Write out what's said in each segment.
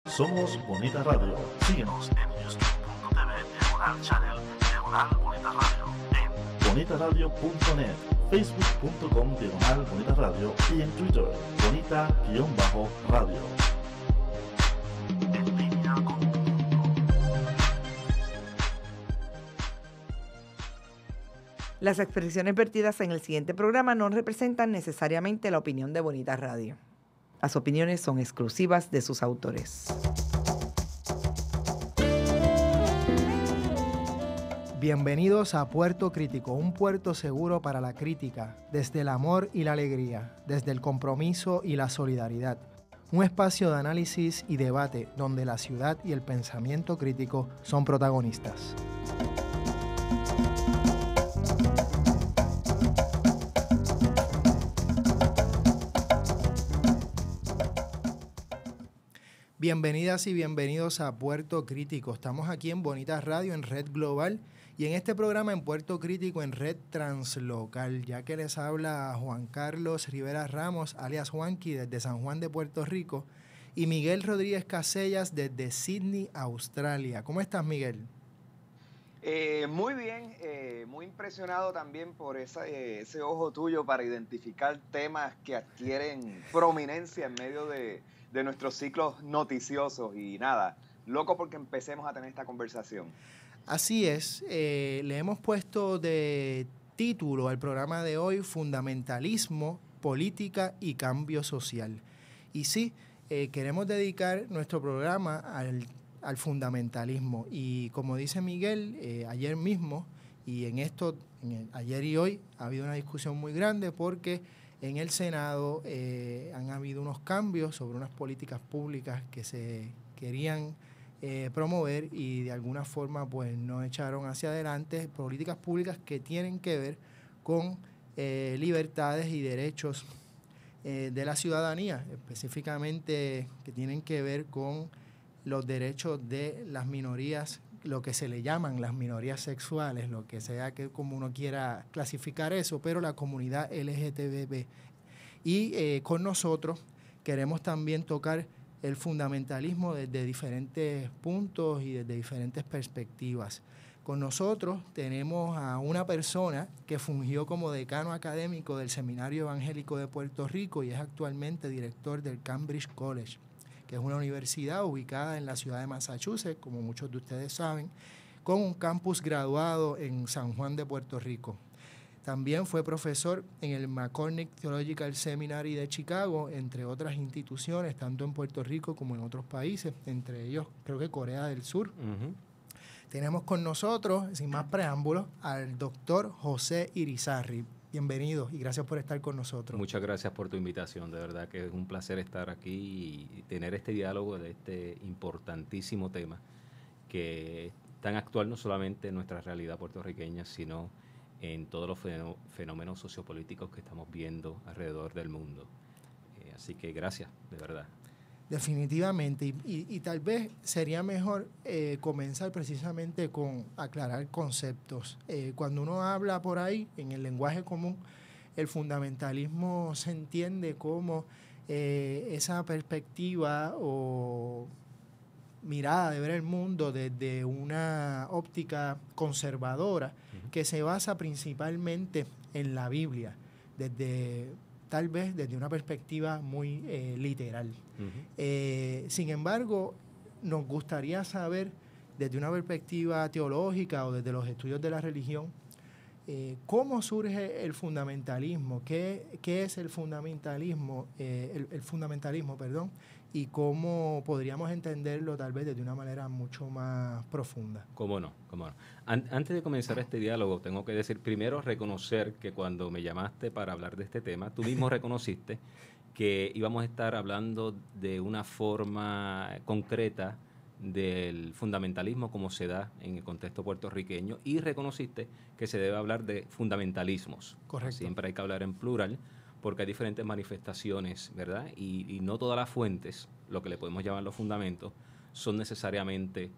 Somos Bonita Radio. Síguenos en youtube.tv Diagonal Channel, Diagonal Bonita Radio, en bonitaradio.net, facebook.com Diagonal Bonita Radio y en Twitter, Bonita-Radio. En línea con tu mundo. Las expresiones vertidas en el siguiente programa no representan necesariamente la opinión de Bonita Radio. Las opiniones son exclusivas de sus autores. Bienvenidos a Puerto Crítico, un puerto seguro para la crítica, desde el amor y la alegría, desde el compromiso y la solidaridad. Un espacio de análisis y debate donde la ciudad y el pensamiento crítico son protagonistas. Bienvenidas y bienvenidos a Puerto Crítico. Estamos aquí en Bonita Radio, en Red Global, y en este programa en Puerto Crítico, en Red Translocal, ya que les habla Juan Carlos Rivera Ramos, alias Juanqui, desde San Juan de Puerto Rico, y Miguel Rodríguez Casellas, desde Sydney, Australia. ¿Cómo estás, Miguel? Muy bien, muy impresionado también por ese ojo tuyo para identificar temas que adquieren prominencia en medio de nuestros ciclos noticiosos, y nada, loco porque empecemos a tener esta conversación. Así es, le hemos puesto de título al programa de hoy Fundamentalismo, Política y Cambio Social. Y sí, queremos dedicar nuestro programa al fundamentalismo, y como dice Miguel, ayer mismo, y ayer y hoy ha habido una discusión muy grande porque en el Senado han habido unos cambios sobre unas políticas públicas que se querían promover y de alguna forma pues no echaron hacia adelante, políticas públicas que tienen que ver con libertades y derechos de la ciudadanía, específicamente que tienen que ver con los derechos de las minorías, lo que se le llaman las minorías sexuales, lo que sea que como uno quiera clasificar eso, pero la comunidad LGTB. Y con nosotros queremos también tocar el fundamentalismo desde diferentes puntos y desde diferentes perspectivas. Con nosotros tenemos a una persona que fungió como decano académico del Seminario Evangélico de Puerto Rico y es actualmente director del Cambridge College, que es una universidad ubicada en la ciudad de Massachusetts, como muchos de ustedes saben, con un campus graduado en San Juan de Puerto Rico. También fue profesor en el McCormick Theological Seminary de Chicago, entre otras instituciones, tanto en Puerto Rico como en otros países, entre ellos creo que Corea del Sur. Uh-huh. Tenemos con nosotros, sin más preámbulos, al doctor José Irizarry. Bienvenido y gracias por estar con nosotros. Muchas gracias por tu invitación, de verdad que es un placer estar aquí y tener este diálogo de este importantísimo tema que es tan actual no solamente en nuestra realidad puertorriqueña, sino en todos los fenómenos sociopolíticos que estamos viendo alrededor del mundo. Así que gracias, de verdad. Definitivamente, y tal vez sería mejor comenzar precisamente con aclarar conceptos. Cuando uno habla por ahí, en el lenguaje común, el fundamentalismo se entiende como esa perspectiva o mirada de ver el mundo desde una óptica conservadora, uh-huh, que se basa principalmente en la Biblia, tal vez desde una perspectiva muy literal. Uh-huh. Sin embargo, nos gustaría saber, desde una perspectiva teológica o desde los estudios de la religión, ¿cómo surge el fundamentalismo? ¿Qué es el fundamentalismo? El fundamentalismo, perdón, y cómo podríamos entenderlo tal vez desde una manera mucho más profunda. ¿Cómo no? Antes de comenzar este diálogo, tengo que decir, primero reconocer que cuando me llamaste para hablar de este tema, tú mismo reconociste que íbamos a estar hablando de una forma concreta del fundamentalismo como se da en el contexto puertorriqueño y reconociste que se debe hablar de fundamentalismos. Correcto. Siempre hay que hablar en plural porque hay diferentes manifestaciones, ¿verdad? Y no todas las fuentes, lo que le podemos llamar los fundamentos, son necesariamente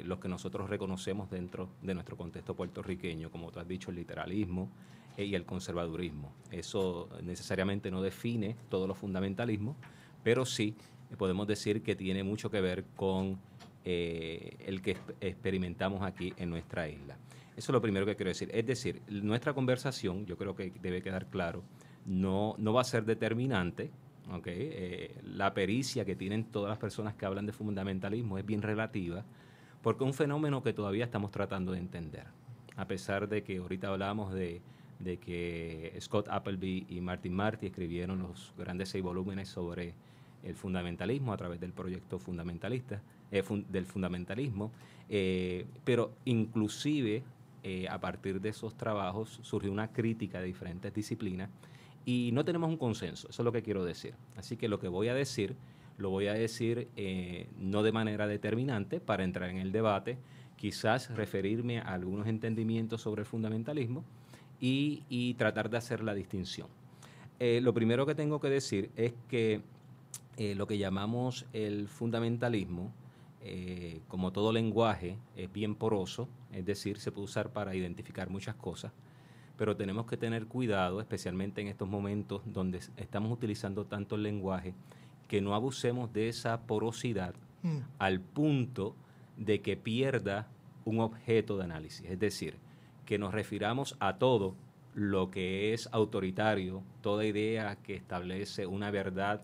los que nosotros reconocemos dentro de nuestro contexto puertorriqueño, como tú has dicho, el literalismo y el conservadurismo. Eso necesariamente no define todos los fundamentalismos, pero sí podemos decir que tiene mucho que ver con el que experimentamos aquí en nuestra isla. Eso es lo primero que quiero decir. Es decir, nuestra conversación, yo creo que debe quedar claro, no va a ser determinante. ¿Okay? La pericia que tienen todas las personas que hablan de fundamentalismo es bien relativa, porque es un fenómeno que todavía estamos tratando de entender. A pesar de que ahorita hablamos de que Scott Appleby y Martin Marty escribieron los grandes 6 volúmenes sobre el fundamentalismo a través del proyecto fundamentalista, del fundamentalismo, pero inclusive a partir de esos trabajos surgió una crítica de diferentes disciplinas y no tenemos un consenso, eso es lo que quiero decir. Así que lo que voy a decir, lo voy a decir no de manera determinante para entrar en el debate, quizás referirme a algunos entendimientos sobre el fundamentalismo y tratar de hacer la distinción. Lo primero que tengo que decir es que lo que llamamos el fundamentalismo, como todo lenguaje, es bien poroso, es decir, se puede usar para identificar muchas cosas, pero tenemos que tener cuidado, especialmente en estos momentos donde estamos utilizando tanto el lenguaje, que no abusemos de esa porosidad al punto de que pierda un objeto de análisis. Es decir, que nos refiramos a todo lo que es autoritario, toda idea que establece una verdad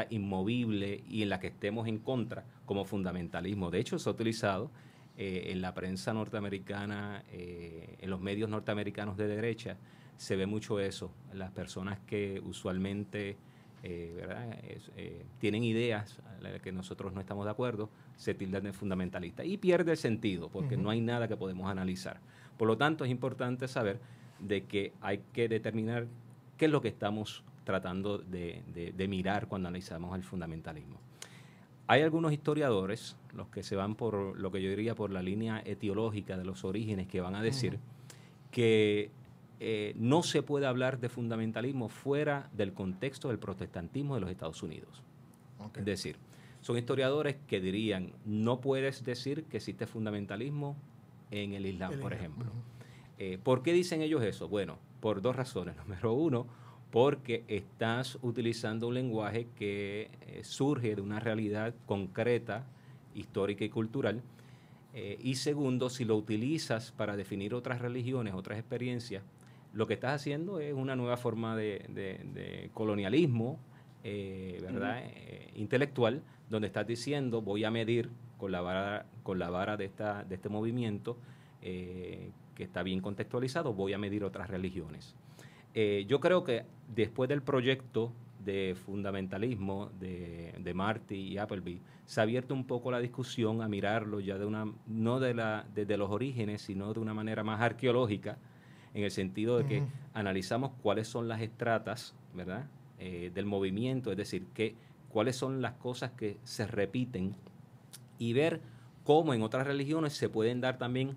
inmovible y en la que estemos en contra como fundamentalismo. De hecho, se ha utilizado en la prensa norteamericana, en los medios norteamericanos de derecha, se ve mucho eso. Las personas que usualmente tienen ideas a las que nosotros no estamos de acuerdo, se tildan de fundamentalistas y pierde el sentido porque no hay nada que podemos analizar. Por lo tanto, es importante saber de que hay que determinar qué es lo que estamos tratando de mirar cuando analizamos el fundamentalismo. Hay algunos historiadores, los que se van por lo que yo diría por la línea etiológica de los orígenes, que van a decir que no se puede hablar de fundamentalismo fuera del contexto del protestantismo de los Estados Unidos. Okay. Es decir, son historiadores que dirían, no puedes decir que existe fundamentalismo en el Islam, por ejemplo. ¿Por qué dicen ellos eso? Bueno, por 2 razones. Número 1, porque estás utilizando un lenguaje que surge de una realidad concreta, histórica y cultural. Y segundo, si lo utilizas para definir otras religiones, otras experiencias, lo que estás haciendo es una nueva forma de colonialismo, ¿verdad? Intelectual, donde estás diciendo, voy a medir con la vara de este movimiento que está bien contextualizado, voy a medir otras religiones. Yo creo que después del proyecto de fundamentalismo de Marty y Appleby, se ha abierto un poco la discusión a mirarlo ya no desde los orígenes, sino de una manera más arqueológica, en el sentido de que analizamos cuáles son las estratas, ¿verdad? Del movimiento, es decir, cuáles son las cosas que se repiten y ver cómo en otras religiones se pueden dar también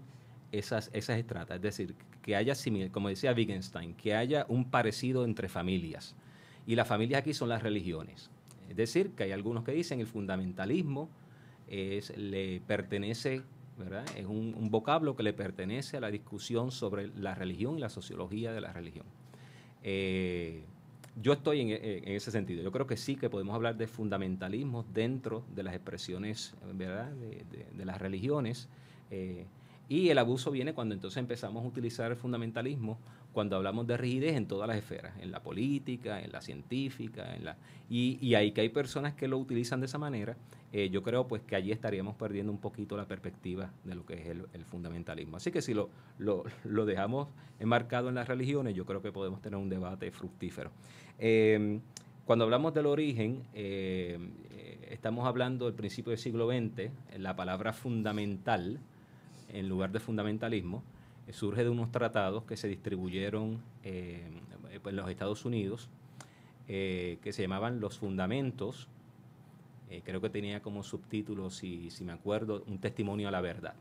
esas estratas, es decir, que haya como decía Wittgenstein, que haya un parecido entre familias. Y las familias aquí son las religiones. Es decir, que hay algunos que dicen el fundamentalismo le pertenece, ¿verdad? Es un vocablo que le pertenece a la discusión sobre la religión y la sociología de la religión. Yo estoy en ese sentido. Yo creo que sí que podemos hablar de fundamentalismo dentro de las expresiones, ¿verdad? de las religiones. Y el abuso viene cuando entonces empezamos a utilizar el fundamentalismo, cuando hablamos de rigidez en todas las esferas, en la política, en la científica, y ahí que hay personas que lo utilizan de esa manera, yo creo pues que allí estaríamos perdiendo un poquito la perspectiva de lo que es el fundamentalismo. Así que si lo dejamos enmarcado en las religiones, yo creo que podemos tener un debate fructífero. Cuando hablamos del origen, estamos hablando del principio del siglo XX, la palabra fundamental, en lugar de fundamentalismo, surge de unos tratados que se distribuyeron en los Estados Unidos, que se llamaban Los Fundamentos. Creo que tenía como subtítulo, si me acuerdo, un testimonio a la verdad.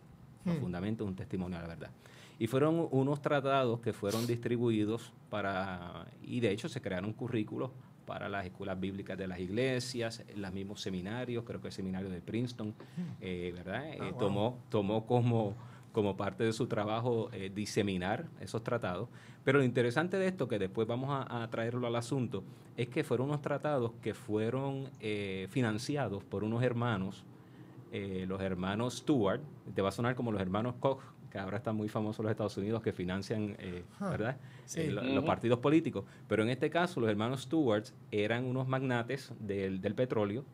Los Fundamentos, un testimonio a la verdad. Y fueron unos tratados que fueron distribuidos y de hecho se crearon currículos para las escuelas bíblicas de las iglesias, los mismos seminarios, creo que el seminario de Princeton, ¿verdad? Tomó como parte de su trabajo diseminar esos tratados. Pero lo interesante de esto, que después vamos a traerlo al asunto, es que fueron unos tratados que fueron financiados por unos hermanos, los hermanos Stewart. Te va a sonar como los hermanos Koch, que ahora están muy famosos en los Estados Unidos, que financian ¿verdad? Sí. Los partidos políticos. Pero en este caso, los hermanos Stewart eran unos magnates del petróleo,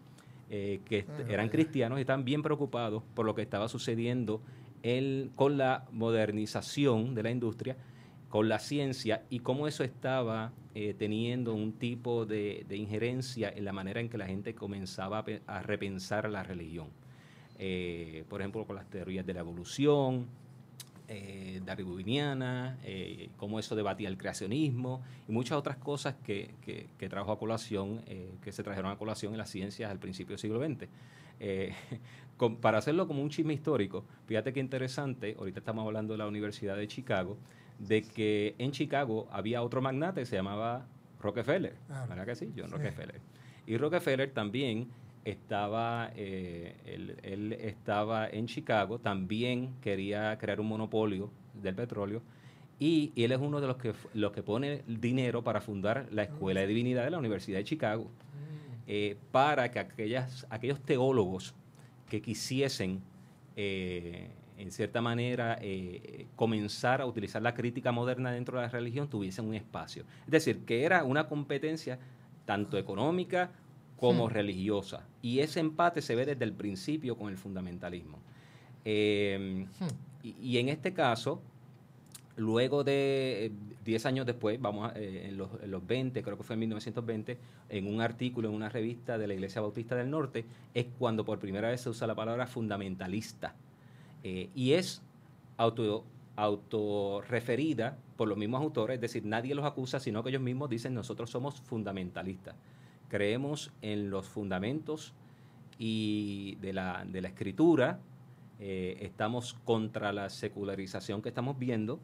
que eran cristianos y estaban bien preocupados por lo que estaba sucediendo con la modernización de la industria, con la ciencia, y cómo eso estaba teniendo un tipo de injerencia en la manera en que la gente comenzaba a repensar la religión. Por ejemplo, con las teorías de la evolución darwiniana, cómo eso debatía el creacionismo y muchas otras cosas que trajo a colación, que se trajeron a colación en las ciencias al principio del siglo XX. Para hacerlo como un chisme histórico, fíjate qué interesante, ahorita estamos hablando de la Universidad de Chicago, de que en Chicago había otro magnate que se llamaba Rockefeller, ¿verdad que sí? John Rockefeller. Y Rockefeller también estaba, él estaba en Chicago, también quería crear un monopolio del petróleo, y él es uno de los que pone dinero para fundar la Escuela de Divinidad de la Universidad de Chicago, para que aquellos teólogos que quisiesen, en cierta manera, comenzar a utilizar la crítica moderna dentro de la religión, tuviesen un espacio. Es decir, que era una competencia tanto económica como religiosa. Y ese empate se ve desde el principio con el fundamentalismo. Y en este caso, luego de 10 años después, en los 20, creo que fue en 1920, en un artículo en una revista de la Iglesia Bautista del Norte, es cuando por primera vez se usa la palabra fundamentalista. Y es autorreferida por los mismos autores, es decir, nadie los acusa, sino que ellos mismos dicen: nosotros somos fundamentalistas. Creemos en los fundamentos y de la escritura, estamos contra la secularización que estamos viendo,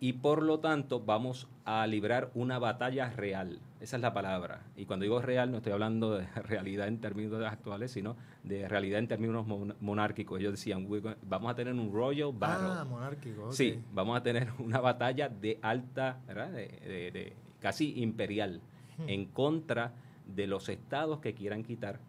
y por lo tanto vamos a librar una batalla real. Esa es la palabra. Y cuando digo real, no estoy hablando de realidad en términos actuales, sino de realidad en términos monárquicos. Ellos decían: vamos a tener un royal battle. Ah, monárquico. Okay. Sí, vamos a tener una batalla de alta, ¿verdad? De casi imperial, en contra de los estados que quieran quitar,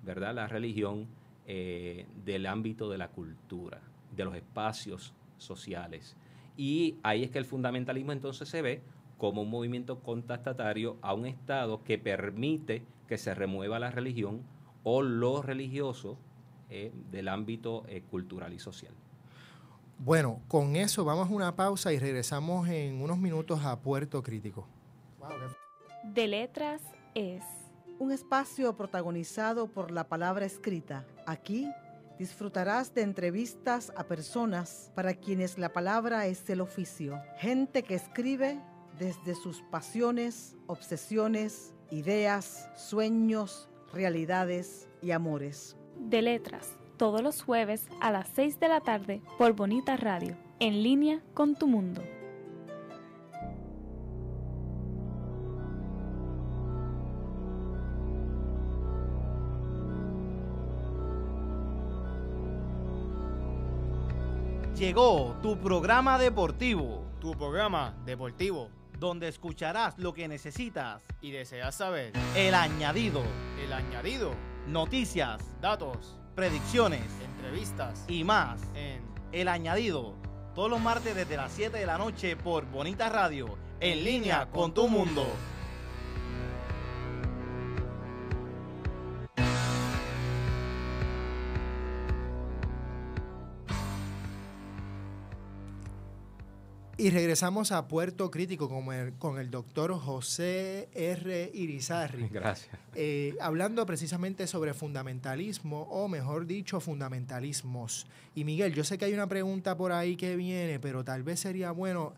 ¿verdad?, la religión del ámbito de la cultura, de los espacios sociales. Y ahí es que el fundamentalismo entonces se ve como un movimiento contestatario a un estado que permite que se remueva la religión o lo religioso del ámbito cultural y social. Bueno, con eso vamos a una pausa y regresamos en unos minutos a Puerto Crítico. De Letras es un espacio protagonizado por la palabra escrita. Aquí disfrutarás de entrevistas a personas para quienes la palabra es el oficio. Gente que escribe desde sus pasiones, obsesiones, ideas, sueños, realidades y amores. De Letras, todos los jueves a las 6 de la tarde por Bonita Radio, en línea con tu mundo. Llegó tu programa deportivo. Tu programa deportivo, Donde escucharás lo que necesitas. y deseas saber El añadido. el añadido, Noticias, datos, predicciones entrevistas y más. en El añadido. Todos los martes desde las 7 de la noche por Bonita Radio. En línea con tu mundo. Y regresamos a Puerto Crítico con el doctor José R. Irizarry. Gracias. Hablando precisamente sobre fundamentalismo, o mejor dicho, fundamentalismos. Y Miguel, yo sé que hay una pregunta por ahí que viene, pero tal vez sería bueno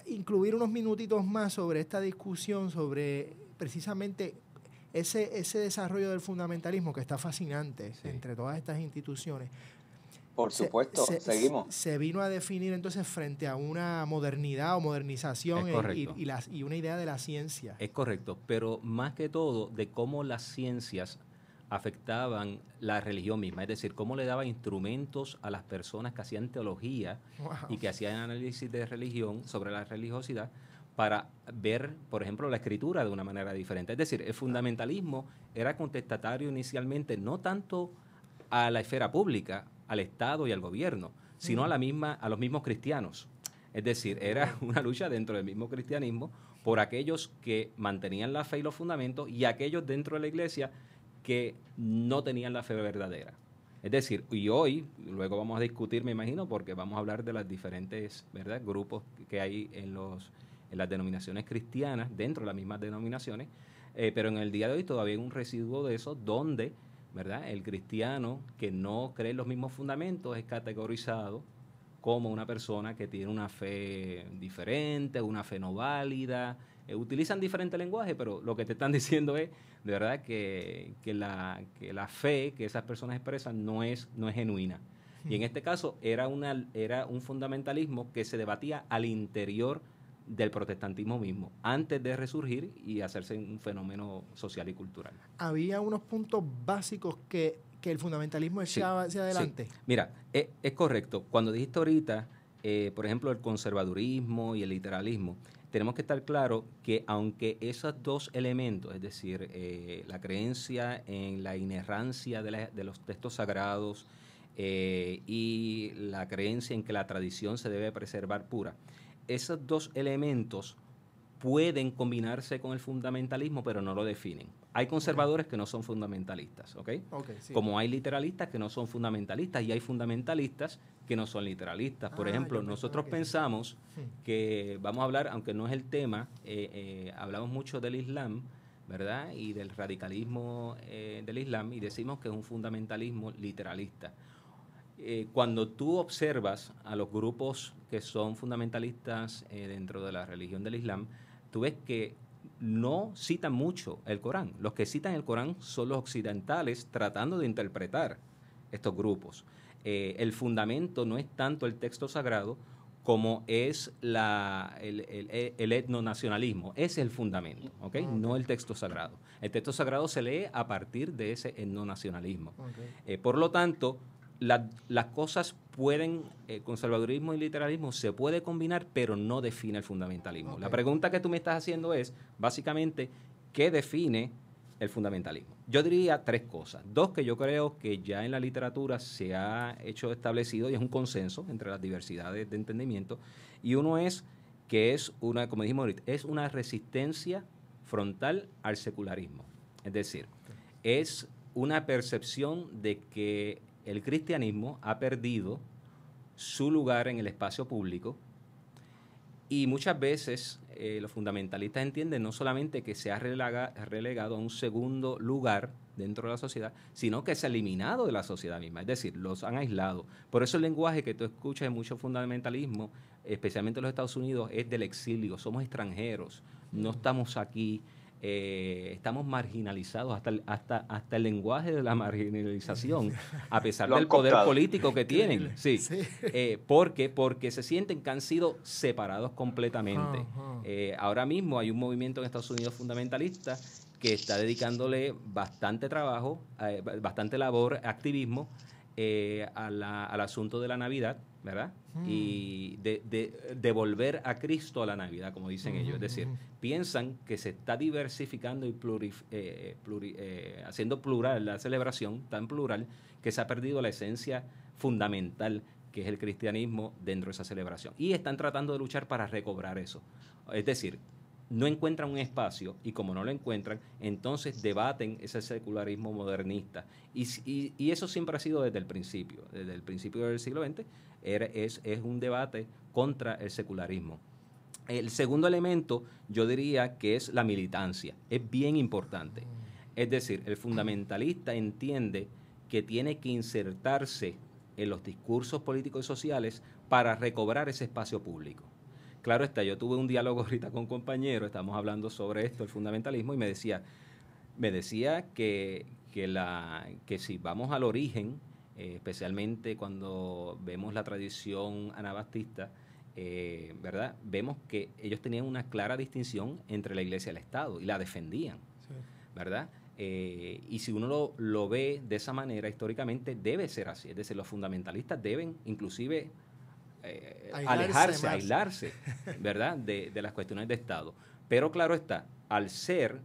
incluir unos minutitos más sobre esta discusión, sobre precisamente ese desarrollo del fundamentalismo que está fascinante entre todas estas instituciones. Por supuesto, seguimos. Se vino a definir entonces frente a una modernidad o modernización y una idea de la ciencia. Es correcto, pero más que todo de cómo las ciencias afectaban la religión misma, es decir, cómo le daba instrumentos a las personas que hacían teología y que hacían análisis de religión sobre la religiosidad para ver, por ejemplo, la escritura de una manera diferente. Es decir, el fundamentalismo era contestatario inicialmente no tanto a la esfera pública, al Estado y al gobierno, sino a los mismos cristianos. Es decir, era una lucha dentro del mismo cristianismo por aquellos que mantenían la fe y los fundamentos y aquellos dentro de la iglesia que no tenían la fe verdadera. Es decir, y hoy, luego vamos a discutir, me imagino, porque vamos a hablar de los diferentes, ¿verdad?, grupos que hay en las denominaciones cristianas, dentro de las mismas denominaciones, pero en el día de hoy todavía hay un residuo de eso donde, ¿verdad?, el cristiano que no cree en los mismos fundamentos es categorizado como una persona que tiene una fe diferente, una fe no válida. Utilizan diferentes lenguajes, pero lo que te están diciendo es, de verdad, que la fe que esas personas expresan no es genuina. Y en este caso era un fundamentalismo que se debatía al interior del protestantismo mismo, antes de resurgir y hacerse un fenómeno social y cultural. Había unos puntos básicos que el fundamentalismo echaba hacia adelante. Sí. Mira, es correcto. Cuando dijiste ahorita, por ejemplo, el conservadurismo y el literalismo, tenemos que estar claro que aunque esos dos elementos, es decir, la creencia en la inerrancia de los textos sagrados y la creencia en que la tradición se debe preservar pura, esos dos elementos pueden combinarse con el fundamentalismo, pero no lo definen. Hay conservadores que no son fundamentalistas, ¿ok? Sí. Como hay literalistas que no son fundamentalistas y hay fundamentalistas que no son literalistas. Por ejemplo, nosotros pensamos que vamos a hablar, aunque no es el tema, hablamos mucho del Islam, ¿verdad? Y del radicalismo del Islam, y decimos que es un fundamentalismo literalista. Cuando tú observas a los grupos que son fundamentalistas dentro de la religión del Islam, tú ves que no citan mucho el Corán. Los que citan el Corán son los occidentales tratando de interpretar estos grupos. El fundamento no es tanto el texto sagrado como es el etnonacionalismo. Ese es el fundamento, ¿ok? No el texto sagrado. El texto sagrado se lee a partir de ese etnonacionalismo. Por lo tanto, las cosas pueden, conservadurismo y literalismo se puede combinar, pero no define el fundamentalismo. La pregunta que tú me estás haciendo es, básicamente, ¿qué define el fundamentalismo? Yo diría tres cosas. Dos que yo creo que ya en la literatura se ha hecho establecido y es un consenso entre las diversidades de entendimiento. Y uno es que es una, como dijimos ahorita, es una resistencia frontal al secularismo. Es decir, es una percepción de que el cristianismo ha perdido su lugar en el espacio público y muchas veces los fundamentalistas entienden no solamente que se ha relegado a un segundo lugar dentro de la sociedad, sino que se ha eliminado de la sociedad misma, es decir, los han aislado. Por eso el lenguaje que tú escuchas en mucho fundamentalismo, especialmente en los Estados Unidos, es del exilio, somos extranjeros, no estamos aquí. Estamos marginalizados, hasta el lenguaje de la marginalización, a pesar del poder político que tienen. Sí. Porque se sienten que han sido separados completamente. Ahora mismo hay un movimiento en Estados Unidos fundamentalista que está dedicándole bastante trabajo, bastante labor, activismo al asunto de la Navidad, ¿verdad? Y de volver a Cristo a la Navidad, como dicen ellos. Es decir, piensan que se está diversificando y haciendo plural la celebración, tan plural, que se ha perdido la esencia fundamental que es el cristianismo dentro de esa celebración. Y están tratando de luchar para recobrar eso. Es decir, no encuentran un espacio y como no lo encuentran, entonces debaten ese secularismo modernista. Y eso siempre ha sido desde el principio del siglo XX, es un debate contra el secularismo. El segundo elemento, yo diría que es la militancia. Es bien importante. Es decir, el fundamentalista entiende que tiene que insertarse en los discursos políticos y sociales para recobrar ese espacio público. Claro está, yo tuve un diálogo ahorita con un compañero, estamos hablando sobre esto, el fundamentalismo, y me decía que si vamos al origen, especialmente cuando vemos la tradición anabaptista, ¿verdad? Vemos que ellos tenían una clara distinción entre la iglesia y el Estado y la defendían, ¿verdad? Y si uno lo ve de esa manera, históricamente debe ser así. Es decir, los fundamentalistas deben inclusive aislarse, ¿verdad?, de las cuestiones de Estado. Pero claro está, al ser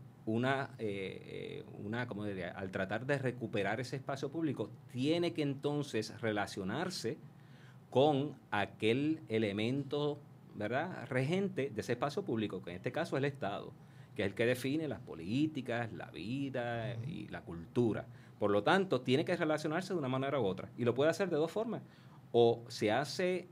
¿cómo diría? Al tratar de recuperar ese espacio público, tiene que entonces relacionarse con aquel elemento, ¿verdad?, regente de ese espacio público, que en este caso es el Estado, que es el que define las políticas, la vida y la cultura. Por lo tanto, tiene que relacionarse de una manera u otra. Y lo puede hacer de dos formas. O se hace,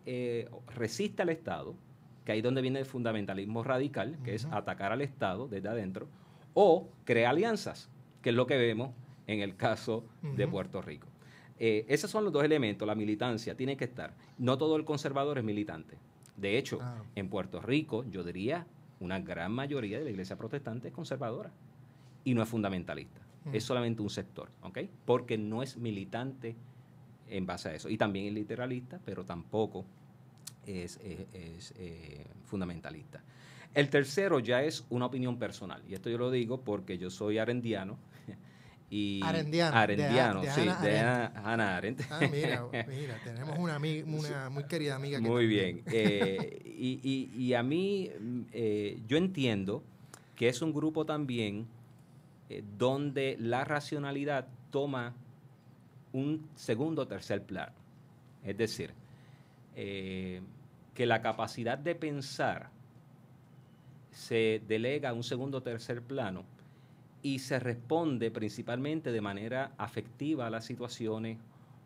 resiste al Estado, que ahí es donde viene el fundamentalismo radical, que es atacar al Estado desde adentro, o crea alianzas, que es lo que vemos en el caso de Puerto Rico. Esos son los dos elementos. La militancia tiene que estar. No todo el conservador es militante. De hecho, en Puerto Rico, yo diría, una gran mayoría de la iglesia protestante es conservadora y no es fundamentalista. Es solamente un sector, ¿ok? Porque no es militante en base a eso. Y también es literalista, pero tampoco es fundamentalista. El tercero ya es una opinión personal. Y esto yo lo digo porque yo soy arendiano. Y Arendiano, de sí, Hannah de Arendt. Hannah Arendt. Mira, tenemos una muy querida amiga. Muy bien. Y a mí, yo entiendo que es un grupo también donde la racionalidad toma un segundo o tercer plano. Es decir, que la capacidad de pensar se delega a un segundo o tercer plano y se responde principalmente de manera afectiva a las situaciones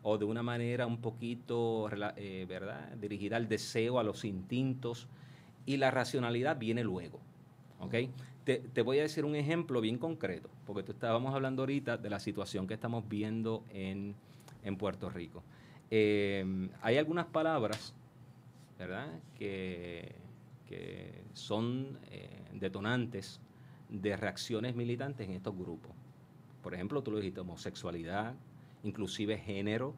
o de una manera un poquito, ¿verdad?, dirigida al deseo, a los instintos, y la racionalidad viene luego. ¿Ok? Te voy a decir un ejemplo bien concreto, porque estábamos hablando ahorita de la situación que estamos viendo en Puerto Rico. Hay algunas palabras, ¿verdad?, que son detonantes de reacciones militantes en estos grupos. Por ejemplo, tú lo dijiste, homosexualidad, inclusive género,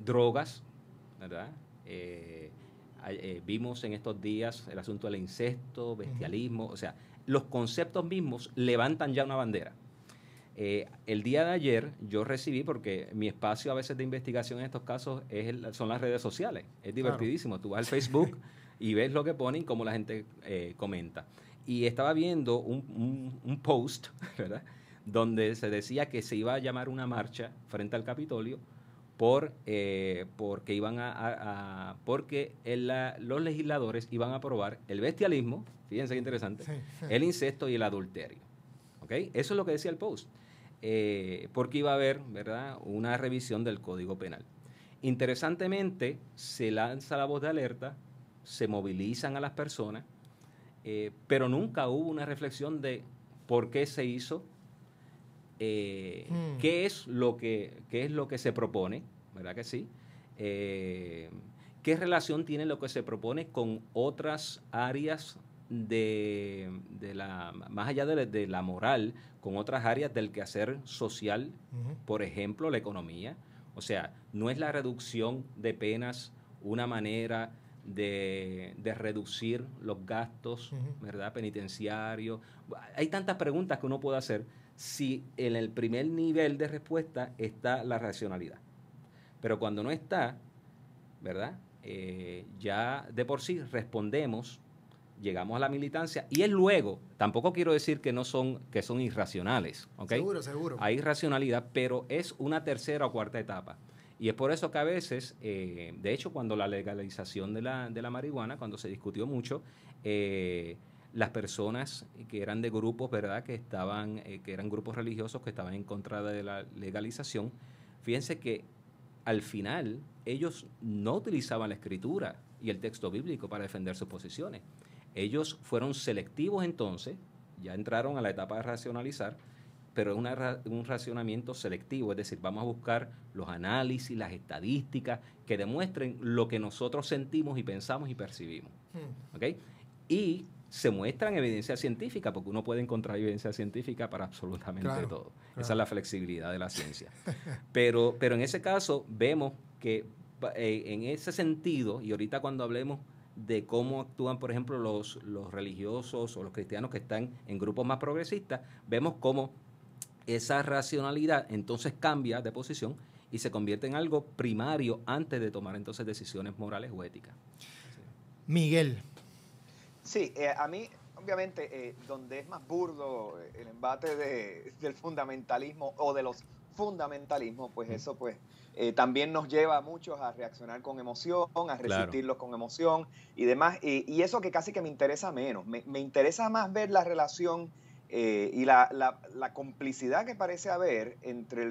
drogas, ¿verdad? Vimos en estos días el asunto del incesto, bestialismo, o sea, los conceptos mismos levantan ya una bandera. El día de ayer yo recibí, porque mi espacio a veces de investigación en estos casos son las redes sociales, es divertidísimo. Claro. Tú vas al Facebook y ves lo que ponen, cómo la gente comenta. Y estaba viendo un post, ¿verdad?, donde se decía que se iba a llamar una marcha frente al Capitolio porque los legisladores iban a aprobar el bestialismo, fíjense qué interesante, el incesto y el adulterio. ¿Okay? Eso es lo que decía el post. Porque iba a haber, ¿verdad?, una revisión del Código Penal. Interesantemente, se lanza la voz de alerta, se movilizan a las personas, pero nunca hubo una reflexión de por qué se hizo, qué es lo que se propone, ¿verdad que sí? ¿Qué relación tiene lo que se propone con otras áreas más allá de la moral, con otras áreas del quehacer social, por ejemplo, la economía? O sea, no es la reducción de penas una manera de reducir los gastos, ¿verdad?, penitenciarios. Hay tantas preguntas que uno puede hacer si en el primer nivel de respuesta está la racionalidad. Pero cuando no está, ¿verdad?, ya de por sí respondemos, llegamos a la militancia, y es luego, tampoco quiero decir que son irracionales, ¿ok? Seguro. Hay racionalidad, pero es una tercera o cuarta etapa. Y es por eso que a veces, de hecho, cuando la legalización de la marihuana, cuando se discutió mucho, las personas que eran de grupos, ¿verdad?, que eran grupos religiosos que estaban en contra de la legalización, fíjense que al final ellos no utilizaban la escritura y el texto bíblico para defender sus posiciones. Ellos fueron selectivos entonces, ya entraron a la etapa de racionalizar, pero es un racionamiento selectivo, es decir, vamos a buscar los análisis, las estadísticas que demuestren lo que nosotros sentimos y pensamos y percibimos. ¿Okay? Y se muestran evidencias científicas, porque uno puede encontrar evidencia científica para absolutamente todo. Esa es la flexibilidad de la ciencia. Pero en ese caso vemos que en ese sentido, y ahorita cuando hablemos de cómo actúan, por ejemplo, los religiosos o los cristianos que están en grupos más progresistas, vemos cómo esa racionalidad entonces cambia de posición y se convierte en algo primario antes de tomar entonces decisiones morales o éticas. Miguel. Sí, a mí, obviamente, donde es más burdo el embate del fundamentalismo o de los fundamentalismos, pues eso pues también nos lleva a muchos a reaccionar con emoción, a resistirlos con emoción y demás. Y eso que casi que me interesa menos. Me interesa más ver la relación y la complicidad que parece haber entre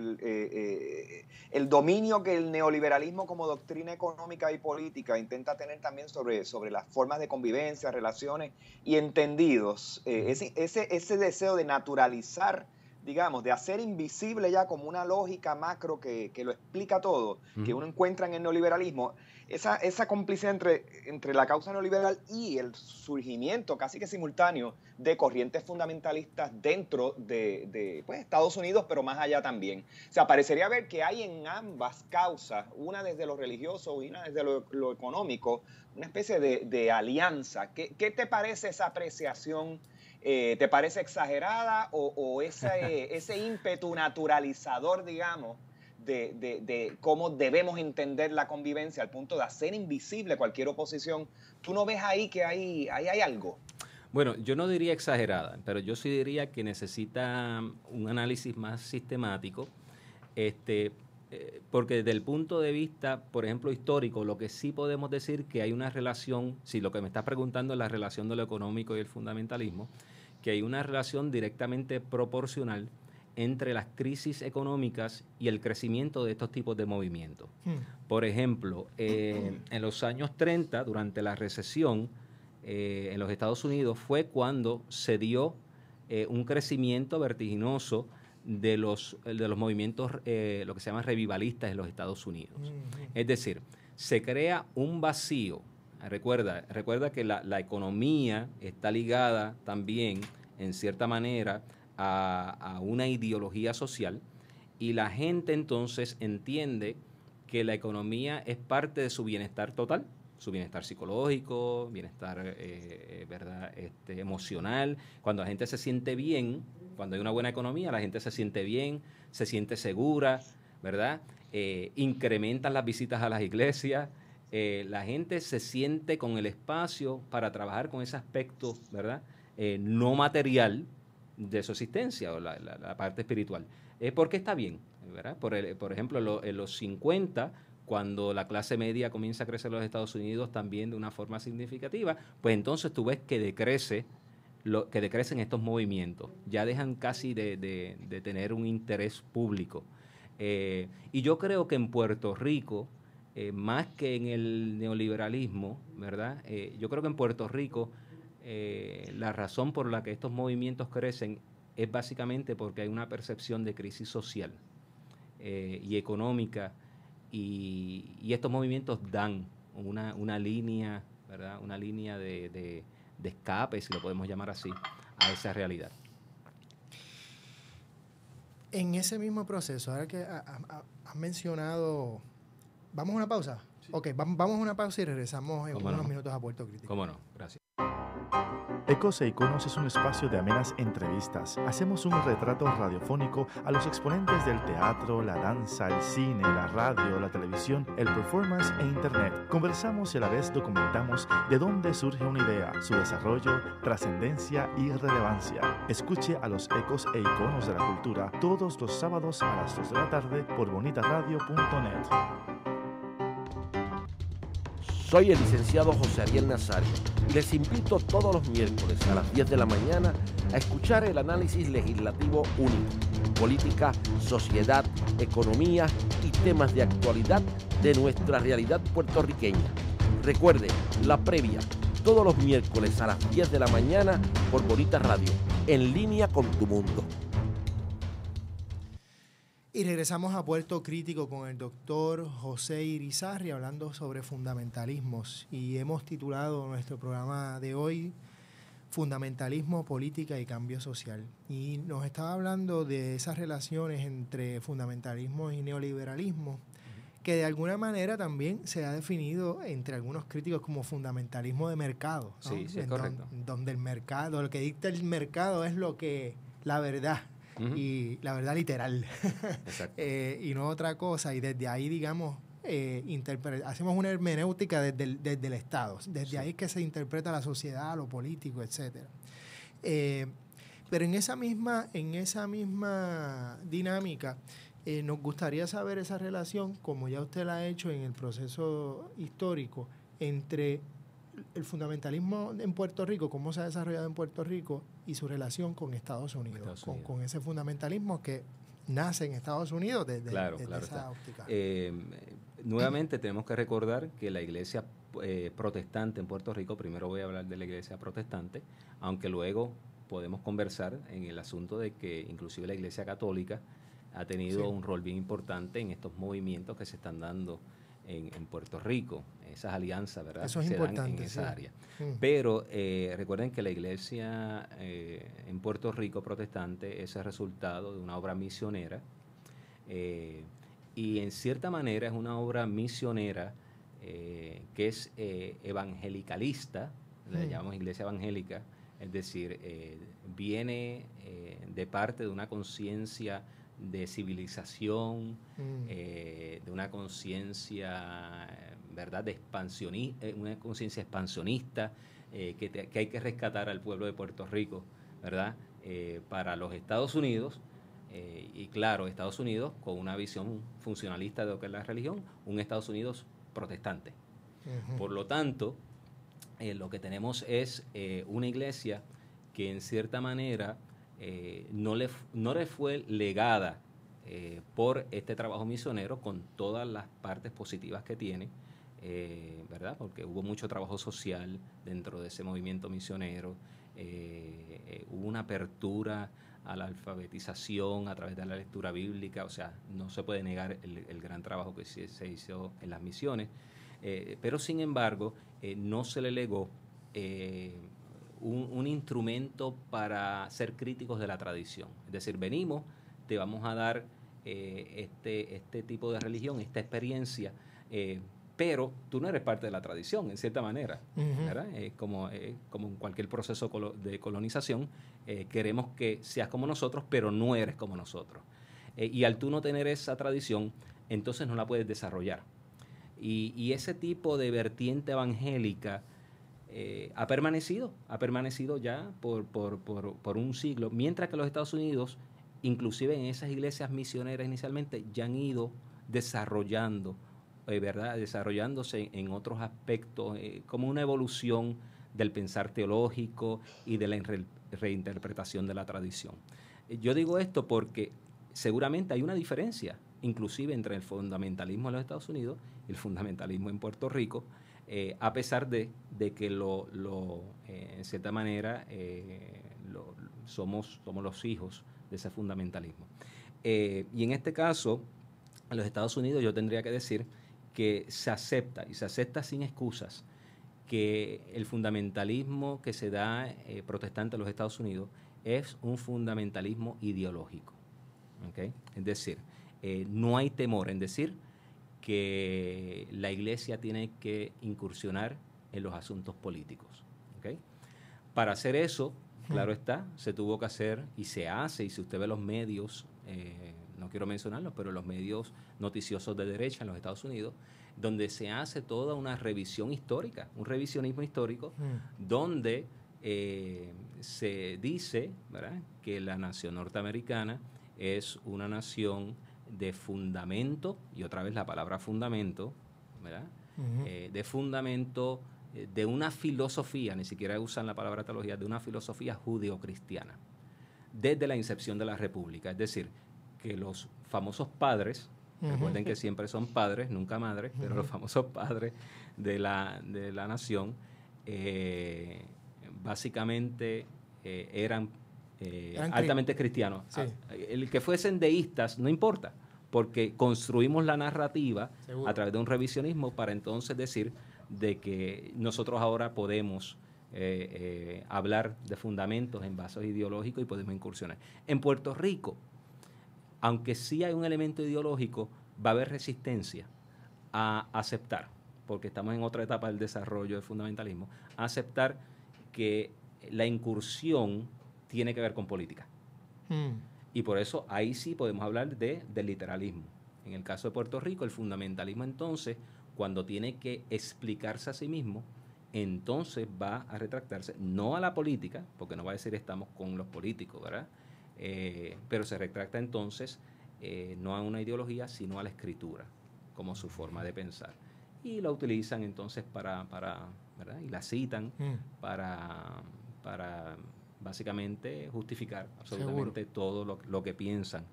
el dominio que el neoliberalismo como doctrina económica y política intenta tener también sobre las formas de convivencia, relaciones y entendidos. Ese deseo de naturalizar, digamos, de hacer invisible ya como una lógica macro que lo explica todo, que uno encuentra en el neoliberalismo, esa complicidad entre la causa neoliberal y el surgimiento casi que simultáneo de corrientes fundamentalistas dentro de pues, Estados Unidos, pero más allá también. O sea, parecería ver que hay en ambas causas, una desde lo religioso y una desde lo económico, una especie de alianza. ¿Qué te parece esa apreciación? ¿Te parece exagerada o ese ímpetu naturalizador, digamos, de cómo debemos entender la convivencia al punto de hacer invisible cualquier oposición? ¿Tú no ves ahí que hay algo? Bueno, yo no diría exagerada, pero yo sí diría que necesita un análisis más sistemático, porque desde el punto de vista, por ejemplo, histórico, lo que sí podemos decir que hay una relación, si lo que me estás preguntando es la relación de lo económico y el fundamentalismo, que hay una relación directamente proporcional entre las crisis económicas y el crecimiento de estos tipos de movimientos. Por ejemplo, en los años 30, durante la recesión en los Estados Unidos, fue cuando se dio un crecimiento vertiginoso de los movimientos, lo que se llama revivalistas en los Estados Unidos. Es decir, se crea un vacío. Recuerda que la economía está ligada también, en cierta manera, a una ideología social, y la gente entonces entiende que la economía es parte de su bienestar total, su bienestar psicológico, bienestar ¿verdad? Emocional. Cuando la gente se siente bien, cuando hay una buena economía, la gente se siente bien, se siente segura, ¿verdad? Incrementan las visitas a las iglesias, la gente se siente con el espacio para trabajar con ese aspecto, ¿verdad? No material de su existencia o la parte espiritual. Porque está bien, ¿verdad? Por ejemplo, en los 50, cuando la clase media comienza a crecer en los Estados Unidos también de una forma significativa, pues entonces tú ves que decrecen estos movimientos, ya dejan casi de tener un interés público. Y yo creo que en Puerto Rico, más que en el neoliberalismo, ¿verdad? Yo creo que en Puerto Rico la razón por la que estos movimientos crecen es básicamente porque hay una percepción de crisis social y económica, y estos movimientos dan una línea, ¿verdad? Una línea de escape, si lo podemos llamar así, a esa realidad. En ese mismo proceso, ahora que has mencionado... ¿Vamos a una pausa? Sí. Ok, vamos a una pausa y regresamos en unos minutos a Puerto Crítico. ¿Cómo no? Gracias. Ecos e Iconos es un espacio de amenas entrevistas. Hacemos un retrato radiofónico a los exponentes del teatro, la danza, el cine, la radio, la televisión, el performance e internet. Conversamos y a la vez documentamos de dónde surge una idea, su desarrollo, trascendencia y relevancia. Escuche a los Ecos e Iconos de la Cultura todos los sábados a las 2 de la tarde por bonitaradio.net. Soy el licenciado José Ariel Nazario y les invito todos los miércoles a las 10 de la mañana a escuchar el análisis legislativo único, política, sociedad, economía y temas de actualidad de nuestra realidad puertorriqueña. Recuerde, la previa, todos los miércoles a las 10 de la mañana por Bonita Radio, en línea con tu mundo. Y regresamos a Puerto Crítico con el doctor José Irizarry hablando sobre fundamentalismos. Y hemos titulado nuestro programa de hoy Fundamentalismo, Política y Cambio Social. Y nos estaba hablando de esas relaciones entre fundamentalismo y neoliberalismo. que de alguna manera también se ha definido entre algunos críticos como fundamentalismo de mercado, ¿no? Sí, es correcto. Donde el mercado, lo que dicta el mercado es la verdad, y la verdad literal, y no otra cosa, y desde ahí, digamos, hacemos una hermenéutica desde el Estado, desde ahí que se interpreta la sociedad, lo político, etcétera. Pero en esa misma dinámica, nos gustaría saber esa relación, como ya usted la ha hecho en el proceso histórico, entre el fundamentalismo en Puerto Rico, cómo se ha desarrollado en Puerto Rico, y su relación con Estados Unidos. Con ese fundamentalismo que nace en Estados Unidos desde esa óptica. Nuevamente tenemos que recordar que la iglesia protestante en Puerto Rico, primero voy a hablar de la iglesia protestante, aunque luego podemos conversar en el asunto de que inclusive la iglesia católica ha tenido un rol bien importante en estos movimientos que se están dando en Puerto Rico, esas alianzas, ¿verdad? Eso es se importante, dan en esa área. Pero recuerden que la iglesia en Puerto Rico protestante es el resultado de una obra misionera, y en cierta manera es una obra misionera que es evangelicalista, le llamamos iglesia evangélica, es decir, viene de parte de una conciencia de civilización, de una conciencia, ¿verdad?, de una conciencia expansionista, que hay que rescatar al pueblo de Puerto Rico, ¿verdad?, para los Estados Unidos, y claro, Estados Unidos con una visión funcionalista de lo que es la religión, un Estados Unidos protestante. Por lo tanto, lo que tenemos es una iglesia que en cierta manera no le fue legada por este trabajo misionero, con todas las partes positivas que tiene, ¿verdad? Porque hubo mucho trabajo social dentro de ese movimiento misionero, hubo una apertura a la alfabetización a través de la lectura bíblica, o sea, no se puede negar el gran trabajo que se hizo en las misiones, pero sin embargo no se le legó un instrumento para ser críticos de la tradición. Es decir, venimos, te vamos a dar este tipo de religión, esta experiencia, pero tú no eres parte de la tradición, en cierta manera, ¿verdad? Como en cualquier proceso de colonización, queremos que seas como nosotros, pero no eres como nosotros. Y al tú no tener esa tradición, entonces no la puedes desarrollar. Y ese tipo de vertiente evangélica ha permanecido ya por un siglo, mientras que los Estados Unidos, inclusive en esas iglesias misioneras inicialmente, ya han ido desarrollando, ¿verdad?, desarrollándose en otros aspectos, como una evolución del pensar teológico y de la reinterpretación de la tradición. Yo digo esto porque seguramente hay una diferencia, inclusive entre el fundamentalismo en los Estados Unidos y el fundamentalismo en Puerto Rico, a pesar de que en cierta manera somos los hijos de ese fundamentalismo. Y en este caso, en los Estados Unidos, yo tendría que decir que se acepta, y se acepta sin excusas, que el fundamentalismo que se da protestante en los Estados Unidos es un fundamentalismo ideológico. ¿Okay? Es decir, no hay temor en decir que la iglesia tiene que incursionar en los asuntos políticos. ¿Okay? Para hacer eso, claro está, se tuvo que hacer y se hace, y si usted ve los medios, no quiero mencionarlos, pero los medios noticiosos de derecha en los Estados Unidos, donde se hace toda una revisión histórica, un revisionismo histórico, donde se dice, ¿verdad?, que la nación norteamericana es una nación de fundamento, y otra vez la palabra fundamento, ¿verdad?, de fundamento de una filosofía, ni siquiera usan la palabra teología, de una filosofía judeocristiana, desde la incepción de la República. Es decir, que los famosos padres, recuerden que siempre son padres, nunca madres, pero los famosos padres de la nación, básicamente eran altamente cristianos. Sí. El que fuesen deístas no importa, porque construimos la narrativa a través de un revisionismo para entonces decir de que nosotros ahora podemos hablar de fundamentos en bases ideológicos y podemos incursionar. En Puerto Rico, aunque sí hay un elemento ideológico, va a haber resistencia a aceptar, porque estamos en otra etapa del desarrollo del fundamentalismo, a aceptar que la incursión tiene que ver con política. Y por eso ahí sí podemos hablar del literalismo. En el caso de Puerto Rico, el fundamentalismo entonces, cuando tiene que explicarse a sí mismo, entonces va a retractarse, no a la política, porque no va a decir estamos con los políticos, ¿verdad? Pero se retracta entonces no a una ideología, sino a la escritura, como su forma de pensar. Y la utilizan entonces para ¿verdad? Y la citan para básicamente justificar absolutamente todo lo que piensan.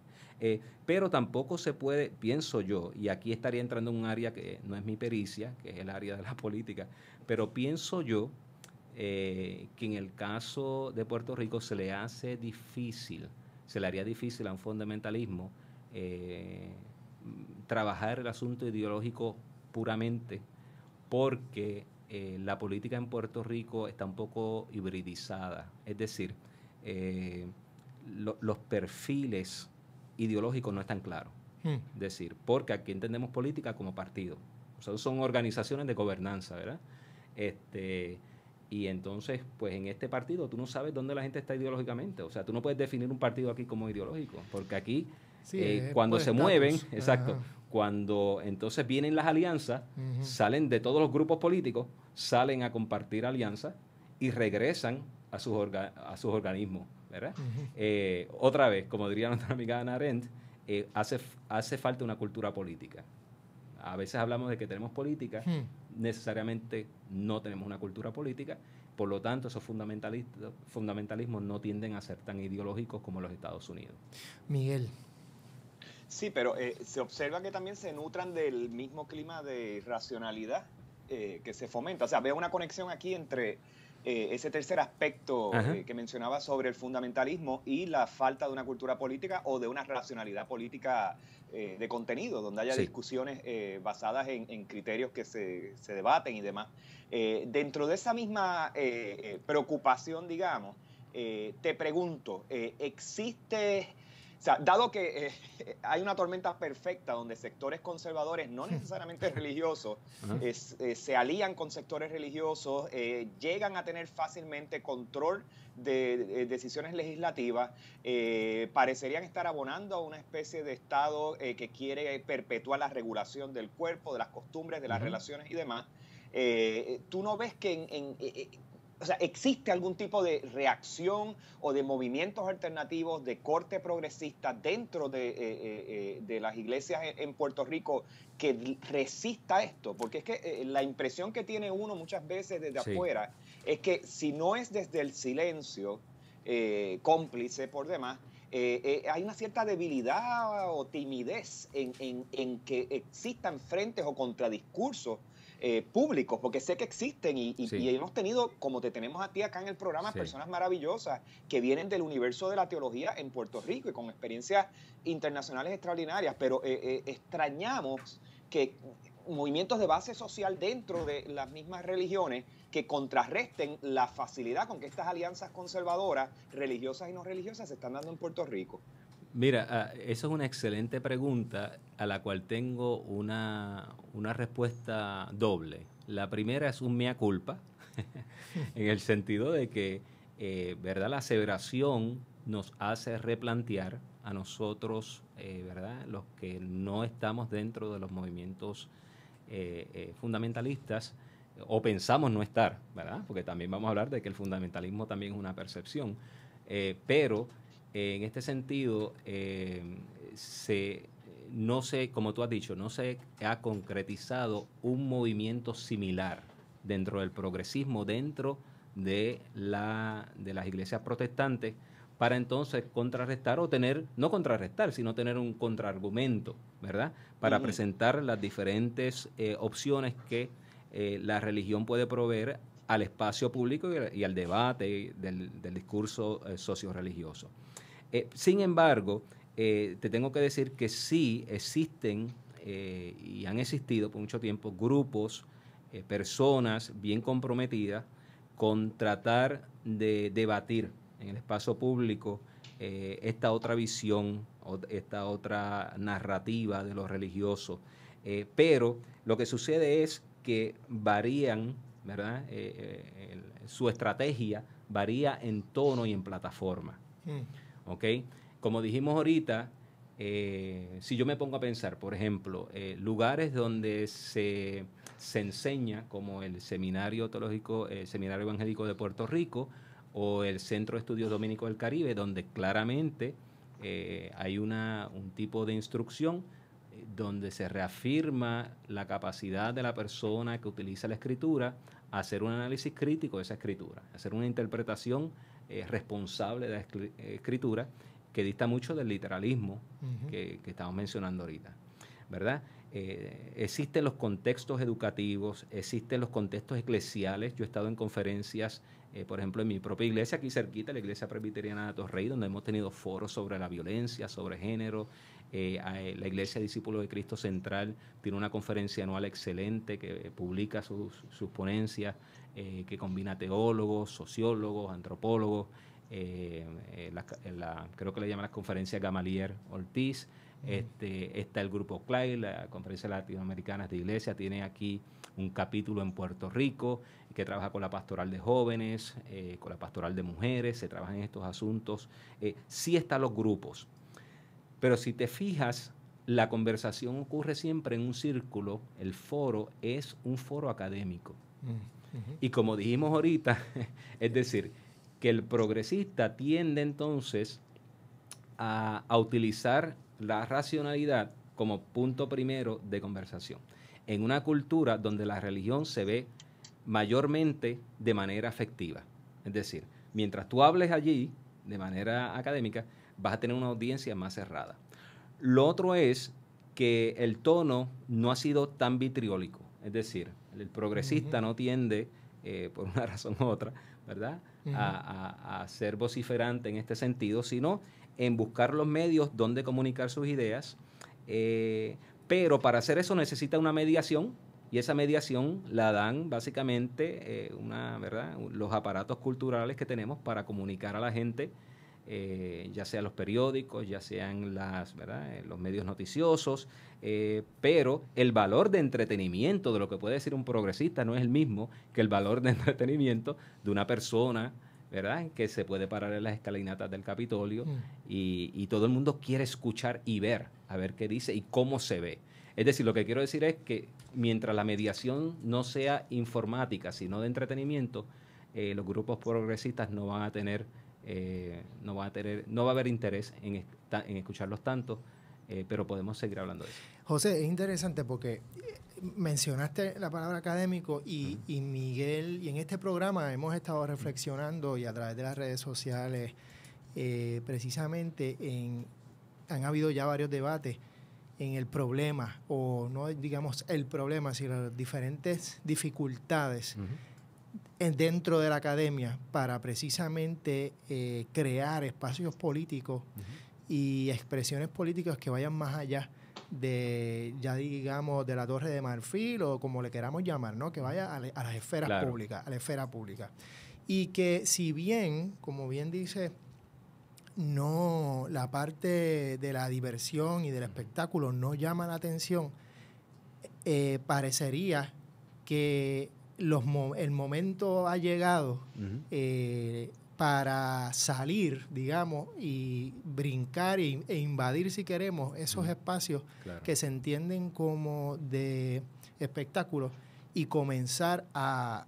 Pero tampoco se puede, pienso yo, y aquí estaría entrando en un área que no es mi pericia, que es el área de la política, pero pienso yo que en el caso de Puerto Rico se le haría difícil a un fundamentalismo trabajar el asunto ideológico puramente, porque la política en Puerto Rico está un poco hibridizada, es decir, los perfiles ideológicos no están claros. Es decir, porque aquí entendemos política como partido. O sea, son organizaciones de gobernanza, ¿verdad? Y entonces, pues en este partido tú no sabes dónde la gente está ideológicamente. O sea, tú no puedes definir un partido aquí como ideológico, porque aquí cuando se mueven, exacto, cuando entonces vienen las alianzas, salen de todos los grupos políticos, salen a compartir alianzas y regresan a sus organismos, ¿verdad? Otra vez, como diría nuestra amiga Hannah Arendt, hace falta una cultura política. A veces hablamos de que tenemos política, necesariamente no tenemos una cultura política, por lo tanto esos fundamentalismos no tienden a ser tan ideológicos como los Estados Unidos. Miguel. Sí, pero se observa que también se nutran del mismo clima de racionalidad que se fomenta. O sea, veo una conexión aquí entre ese tercer aspecto que mencionaba sobre el fundamentalismo y la falta de una cultura política o de una racionalidad política de contenido, donde haya discusiones basadas en criterios que se debaten y demás. Dentro de esa misma preocupación, digamos, te pregunto, ¿existe... O sea, dado que hay una tormenta perfecta donde sectores conservadores, no necesariamente religiosos, se alían con sectores religiosos, llegan a tener fácilmente control de decisiones legislativas, parecerían estar abonando a una especie de Estado que quiere perpetuar la regulación del cuerpo, de las costumbres, de las relaciones y demás. ¿Tú no ves que o sea, existe algún tipo de reacción o de movimientos alternativos de corte progresista dentro de las iglesias en Puerto Rico que resista esto? Porque es que la impresión que tiene uno muchas veces desde afuera es que si no es desde el silencio cómplice por demás, hay una cierta debilidad o timidez en que existan frentes o contradiscursos públicos, porque sé que existen y hemos tenido, como te tenemos a ti acá en el programa, personas maravillosas que vienen del universo de la teología en Puerto Rico y con experiencias internacionales extraordinarias, pero extrañamos que movimientos de base social dentro de las mismas religiones que contrarresten la facilidad con que estas alianzas conservadoras, religiosas y no religiosas, se están dando en Puerto Rico. Mira, eso es una excelente pregunta a la cual tengo una respuesta doble. La primera es un mea culpa, en el sentido de que, ¿verdad? La aseveración nos hace replantear a nosotros, ¿verdad? Los que no estamos dentro de los movimientos fundamentalistas, o pensamos no estar, ¿verdad? Porque también vamos a hablar de que el fundamentalismo también es una percepción, pero en este sentido, no sé, como tú has dicho, no se ha concretizado un movimiento similar dentro del progresismo, dentro de las iglesias protestantes, para entonces contrarrestar o tener, no contrarrestar, sino tener un contraargumento, ¿verdad? Para presentar las diferentes opciones que la religión puede proveer al espacio público y al debate del discurso socio-religioso. Sin embargo, te tengo que decir que sí existen y han existido por mucho tiempo grupos, personas bien comprometidas con tratar de debatir en el espacio público esta otra visión, esta otra narrativa de lo religioso. Pero lo que sucede es que varían, ¿verdad? Su estrategia varía en tono y en plataforma. ¿Ok? Como dijimos ahorita, si yo me pongo a pensar, por ejemplo, lugares donde se enseña, como el Seminario Teológico, Seminario Evangélico de Puerto Rico o el Centro de Estudios Dominicos del Caribe, donde claramente hay un tipo de instrucción donde se reafirma la capacidad de la persona que utiliza la escritura a hacer un análisis crítico de esa escritura, hacer una interpretación responsable de la escritura, que dista mucho del literalismo que estamos mencionando ahorita, ¿verdad? Existen los contextos educativos, existen los contextos eclesiales. Yo he estado en conferencias, por ejemplo, en mi propia iglesia, aquí cerquita, la Iglesia Presbiteriana de Atorrey, donde hemos tenido foros sobre la violencia, sobre género. La Iglesia Discípulos de Cristo Central tiene una conferencia anual excelente que publica sus ponencias, que combina teólogos, sociólogos, antropólogos. Creo que le llaman las conferencias Gamaliel Ortiz. Está el grupo CLAI, la Conferencia Latinoamericana de Iglesia, tiene aquí un capítulo en Puerto Rico que trabaja con la pastoral de jóvenes, con la pastoral de mujeres, se trabajan en estos asuntos. Sí están los grupos, pero si te fijas, la conversación ocurre siempre en un círculo. El foro es un foro académico. Y como dijimos ahorita, es decir, que el progresista tiende entonces a utilizar la racionalidad como punto primero de conversación, en una cultura donde la religión se ve mayormente de manera afectiva. Es decir, mientras tú hables allí de manera académica, vas a tener una audiencia más cerrada. Lo otro es que el tono no ha sido tan vitriólico. Es decir, el progresista no tiende, por una razón u otra, ¿verdad?, a ser vociferante en este sentido, sino en buscar los medios donde comunicar sus ideas. Pero para hacer eso necesita una mediación, y esa mediación la dan básicamente ¿verdad?, los aparatos culturales que tenemos para comunicar a la gente, ya sea los periódicos, ya sean ¿verdad?, los medios noticiosos, pero el valor de entretenimiento de lo que puede decir un progresista no es el mismo que el valor de entretenimiento de una persona, ¿verdad?, que se puede parar en las escalinatas del Capitolio y todo el mundo quiere escuchar y ver, a ver qué dice y cómo se ve. Es decir, lo que quiero decir es que mientras la mediación no sea informática, sino de entretenimiento, los grupos progresistas no van a tener, no va a haber interés en escucharlos tanto, pero podemos seguir hablando de eso. José, es interesante porque mencionaste la palabra académico y Miguel, y en este programa hemos estado reflexionando y a través de las redes sociales, precisamente han habido ya varios debates en el problema, o no digamos el problema, sino las diferentes dificultades dentro de la academia para precisamente crear espacios políticos y expresiones políticas que vayan más allá de, ya digamos, de la Torre de Marfil o como le queramos llamar, ¿no? Que vaya a las esferas públicas, a la esfera pública. Y que si bien, como bien dice, no, la parte de la diversión y del espectáculo no llama la atención, parecería que el momento ha llegado para salir, digamos, y brincar e invadir, si queremos, esos espacios que se entienden como de espectáculo y comenzar a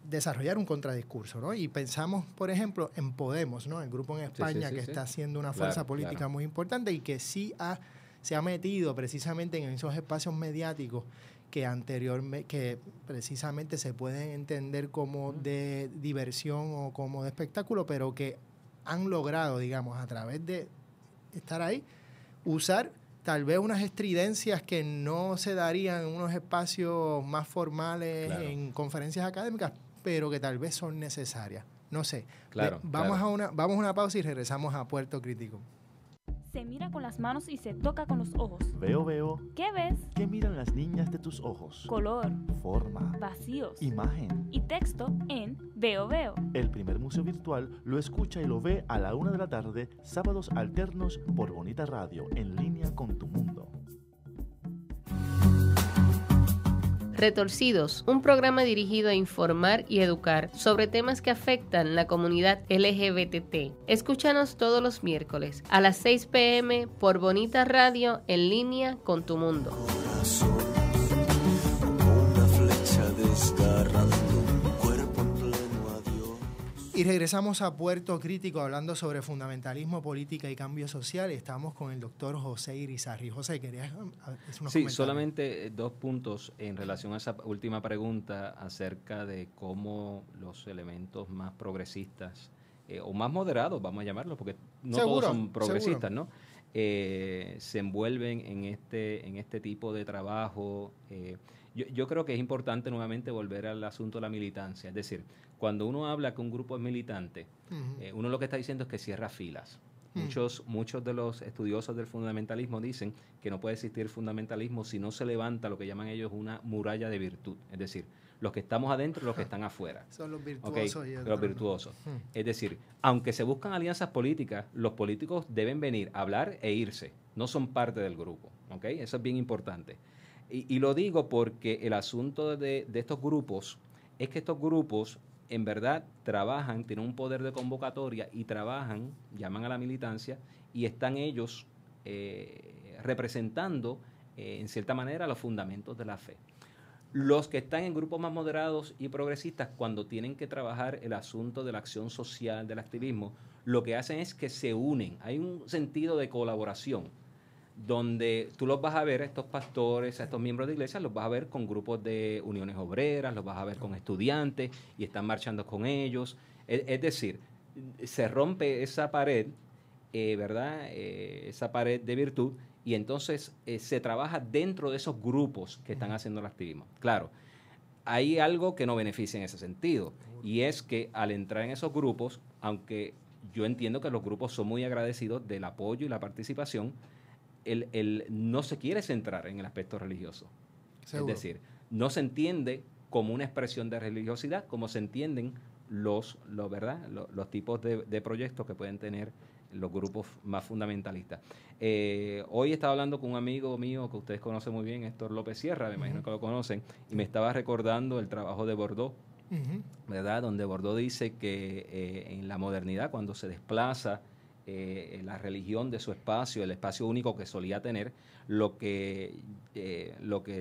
desarrollar un contradiscurso, ¿no? Y pensamos, por ejemplo, en Podemos, ¿no? El grupo en España que está haciendo una fuerza política muy importante y que sí se ha metido precisamente en esos espacios mediáticos que precisamente se pueden entender como de diversión o como de espectáculo, pero que han logrado, digamos, a través de estar ahí, usar tal vez unas estridencias que no se darían en unos espacios más formales, en conferencias académicas, pero que tal vez son necesarias. No sé. Vamos a una pausa y regresamos a Puerto Crítico. Se mira con las manos y se toca con los ojos. Veo. ¿Qué ves? ¿Qué miran las niñas de tus ojos? Color, Forma, vacíos imagen. y texto en Veo. El primer museo virtual lo escucha y lo ve a la 1 de la tarde, sábados alternos por Bonita Radio, en línea con tu mundo. Retorcidos, un programa dirigido a informar y educar sobre temas que afectan la comunidad LGBT. Escúchanos todos los miércoles a las 6 p.m. por Bonita Radio, en línea con tu mundo. Una flecha desgarrando un cuerpo en pleno adiós. Y regresamos a Puerto Crítico hablando sobre fundamentalismo, política y cambio social. Estamos con el doctor José Irizarry. José, ¿querías hacer unos comentarios? Solamente 2 puntos en relación a esa última pregunta acerca de cómo los elementos más progresistas o más moderados, vamos a llamarlos, porque no todos son progresistas, ¿no? Se envuelven en este tipo de trabajo. Yo creo que es importante nuevamente volver al asunto de la militancia. Es decir, cuando uno habla que un grupo es militante, uno lo que está diciendo es que cierra filas. Muchos de los estudiosos del fundamentalismo dicen que no puede existir fundamentalismo si no se levanta lo que llaman ellos una muralla de virtud. Es decir, los que estamos adentro y los que están afuera. Son los virtuosos. Okay, los virtuosos. Es decir, aunque se buscan alianzas políticas, los políticos deben venir a hablar e irse. No son parte del grupo. ¿Okay? Eso es bien importante. Y lo digo porque el asunto de estos grupos es que estos grupos en verdad trabajan, tienen un poder de convocatoria y trabajan, llaman a la militancia y están ellos representando en cierta manera los fundamentos de la fe. Los que están en grupos más moderados y progresistas, cuando tienen que trabajar el asunto de la acción social, del activismo, lo que hacen es que se unen. Hay un sentido de colaboración, donde tú los vas a ver, a estos pastores, a estos miembros de iglesia, los vas a ver con grupos de uniones obreras, los vas a ver con estudiantes y están marchando con ellos. Es decir, se rompe esa pared, ¿verdad? Esa pared de virtud, y entonces se trabaja dentro de esos grupos que están haciendo el activismo. Claro, hay algo que no beneficia en ese sentido, y es que al entrar en esos grupos, aunque yo entiendo que los grupos son muy agradecidos del apoyo y la participación, no se quiere centrar en el aspecto religioso. Seguro. Es decir, no se entiende como una expresión de religiosidad, como se entienden los tipos de proyectos que pueden tener los grupos más fundamentalistas. Hoy estaba hablando con un amigo mío que ustedes conocen muy bien, Héctor López Sierra, me imagino que lo conocen, y me estaba recordando el trabajo de Bordeaux, ¿verdad? Donde Bordeaux dice que en la modernidad, cuando se desplaza la religión de su espacio, el espacio único que solía tener, lo que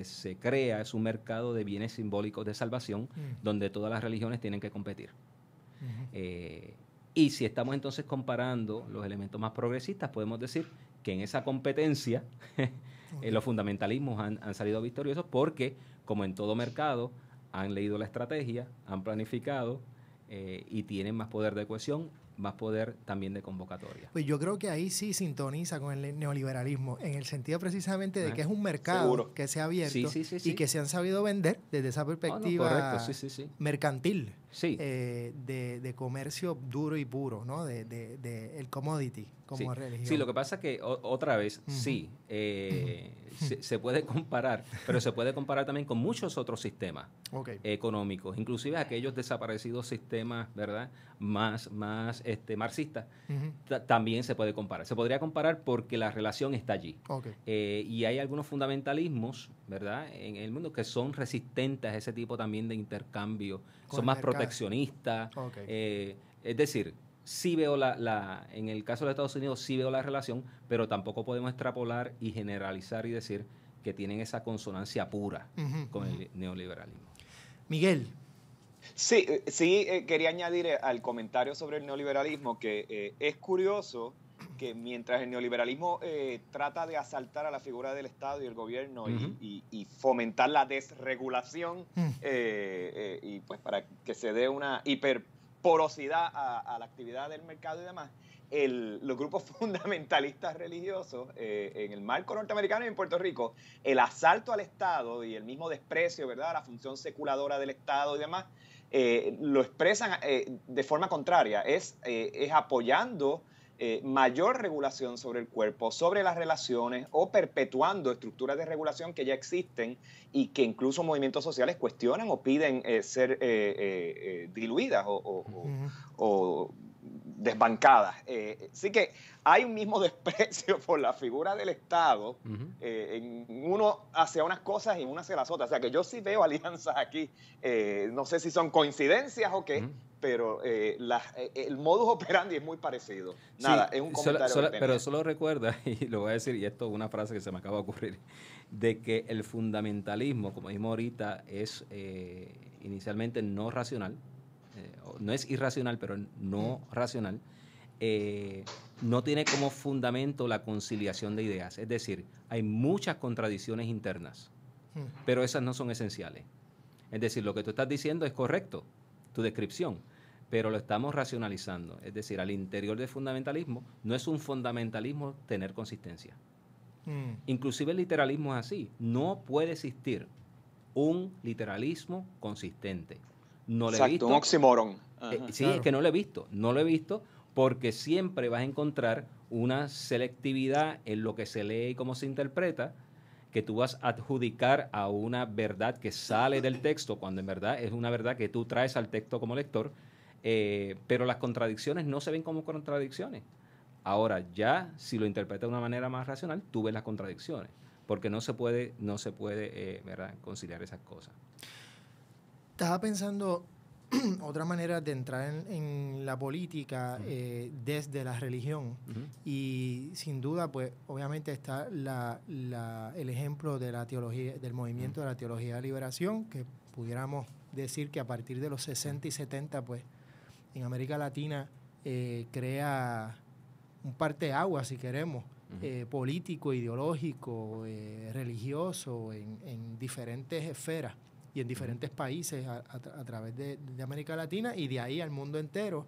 se crea es un mercado de bienes simbólicos de salvación donde todas las religiones tienen que competir. Y si estamos entonces comparando los elementos más progresistas, podemos decir que en esa competencia los fundamentalismos han salido victoriosos porque, como en todo mercado, han leído la estrategia, han planificado y tienen más poder de cohesión, más poder también de convocatoria. Pues yo creo que ahí sí sintoniza con el neoliberalismo, en el sentido precisamente de que es un mercado que se ha abierto y que se han sabido vender desde esa perspectiva mercantil, de comercio duro y puro, ¿no? de el commodity como religión. Sí, lo que pasa es que otra vez, se puede comparar, pero se puede comparar también con muchos otros sistemas económicos, inclusive aquellos desaparecidos sistemas, ¿verdad?, más marxistas, también se puede comparar. Se podría comparar porque la relación está allí. Y hay algunos fundamentalismos, ¿verdad?, en el mundo que son resistentes a ese tipo también de intercambio, son más proteccionistas. Es decir, sí veo en el caso de Estados Unidos sí veo la relación, pero tampoco podemos extrapolar y generalizar y decir que tienen esa consonancia pura con el neoliberalismo. Miguel. Sí, quería añadir al comentario sobre el neoliberalismo que es curioso que mientras el neoliberalismo trata de asaltar a la figura del Estado y el gobierno y fomentar la desregulación y pues para que se dé una hiperporosidad a la actividad del mercado y demás, los grupos fundamentalistas religiosos en el marco norteamericano y en Puerto Rico, el asalto al Estado y el mismo desprecio, ¿verdad?, a la función seculadora del Estado y demás, lo expresan de forma contraria, es apoyando mayor regulación sobre el cuerpo, sobre las relaciones o perpetuando estructuras de regulación que ya existen y que incluso movimientos sociales cuestionan o piden ser diluidas o desbancadas. Así que hay un mismo desprecio por la figura del Estado, en uno hacia unas cosas y uno hacia las otras. O sea que yo sí veo alianzas aquí. No sé si son coincidencias o qué, pero el modus operandi es muy parecido. Nada, sí, es un comentario. pero solo recuerda, y lo voy a decir, y esto es una frase que se me acaba de ocurrir, de que el fundamentalismo, como dijimos ahorita, es inicialmente no racional. No es irracional, pero no racional, no tiene como fundamento la conciliación de ideas. Es decir, hay muchas contradicciones internas, pero esas no son esenciales. Es decir, lo que tú estás diciendo es correcto, tu descripción, pero lo estamos racionalizando. Es decir, al interior del fundamentalismo, no es un fundamentalismo tener consistencia. Inclusive el literalismo es así. No puede existir un literalismo consistente. No lo he visto. Un oxímoron. Sí, claro. Es que no lo he visto porque siempre vas a encontrar una selectividad en lo que se lee y cómo se interpreta, que tú vas a adjudicar a una verdad que sale del texto, cuando en verdad es una verdad que tú traes al texto como lector, pero las contradicciones no se ven como contradicciones. Ahora, ya si lo interpretas de una manera más racional, tú ves las contradicciones, porque no se puede ¿verdad?, conciliar esas cosas. Estaba pensando otra manera de entrar en la política desde la religión y sin duda pues obviamente está el ejemplo de la teología, del movimiento de la teología de liberación, que pudiéramos decir que a partir de los 60 y 70 pues en América Latina crea un parteaguas, si queremos, político, ideológico, religioso en diferentes esferas y en diferentes países a través de América Latina y de ahí al mundo entero,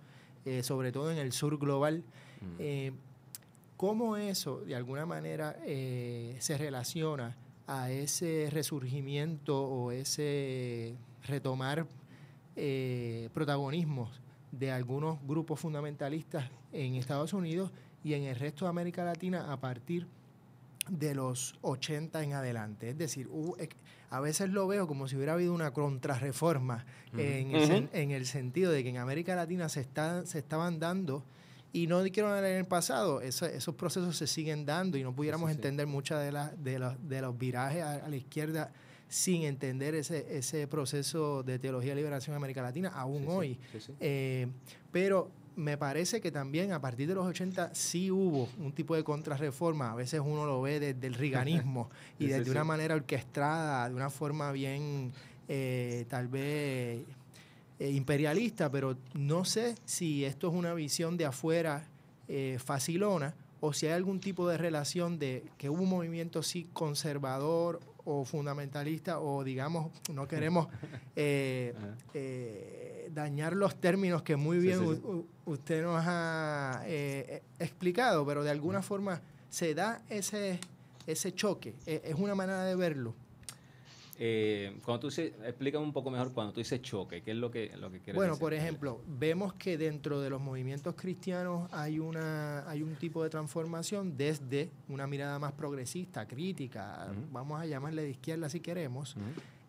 sobre todo en el sur global. ¿Cómo eso, de alguna manera, se relaciona a ese resurgimiento o ese retomar protagonismo de algunos grupos fundamentalistas en Estados Unidos y en el resto de América Latina a partir de los 80 en adelante? Es decir, a veces lo veo como si hubiera habido una contrarreforma en el sentido de que en América Latina se estaban dando, y no quiero hablar en el pasado, esos procesos se siguen dando y no pudiéramos entender muchas de los virajes a la izquierda sin entender ese proceso de teología de liberación en América Latina, aún hoy. Pero me parece que también a partir de los 80 sí hubo un tipo de contrarreforma. A veces uno lo ve desde el reaganismo y desde una manera orquestada, de una forma bien tal vez imperialista, pero no sé si esto es una visión de afuera facilona o si hay algún tipo de relación de que hubo un movimiento sí conservador o fundamentalista, o digamos, no queremos dañar los términos que muy bien usted nos ha explicado, pero de alguna forma se da ese choque. Es una manera de verlo. Cuando tú dices, explícame un poco mejor cuando tú dices choque, ¿qué es lo que quieres decir? Bueno, por ejemplo, vemos que dentro de los movimientos cristianos hay un tipo de transformación desde una mirada más progresista, crítica, vamos a llamarle de izquierda si queremos,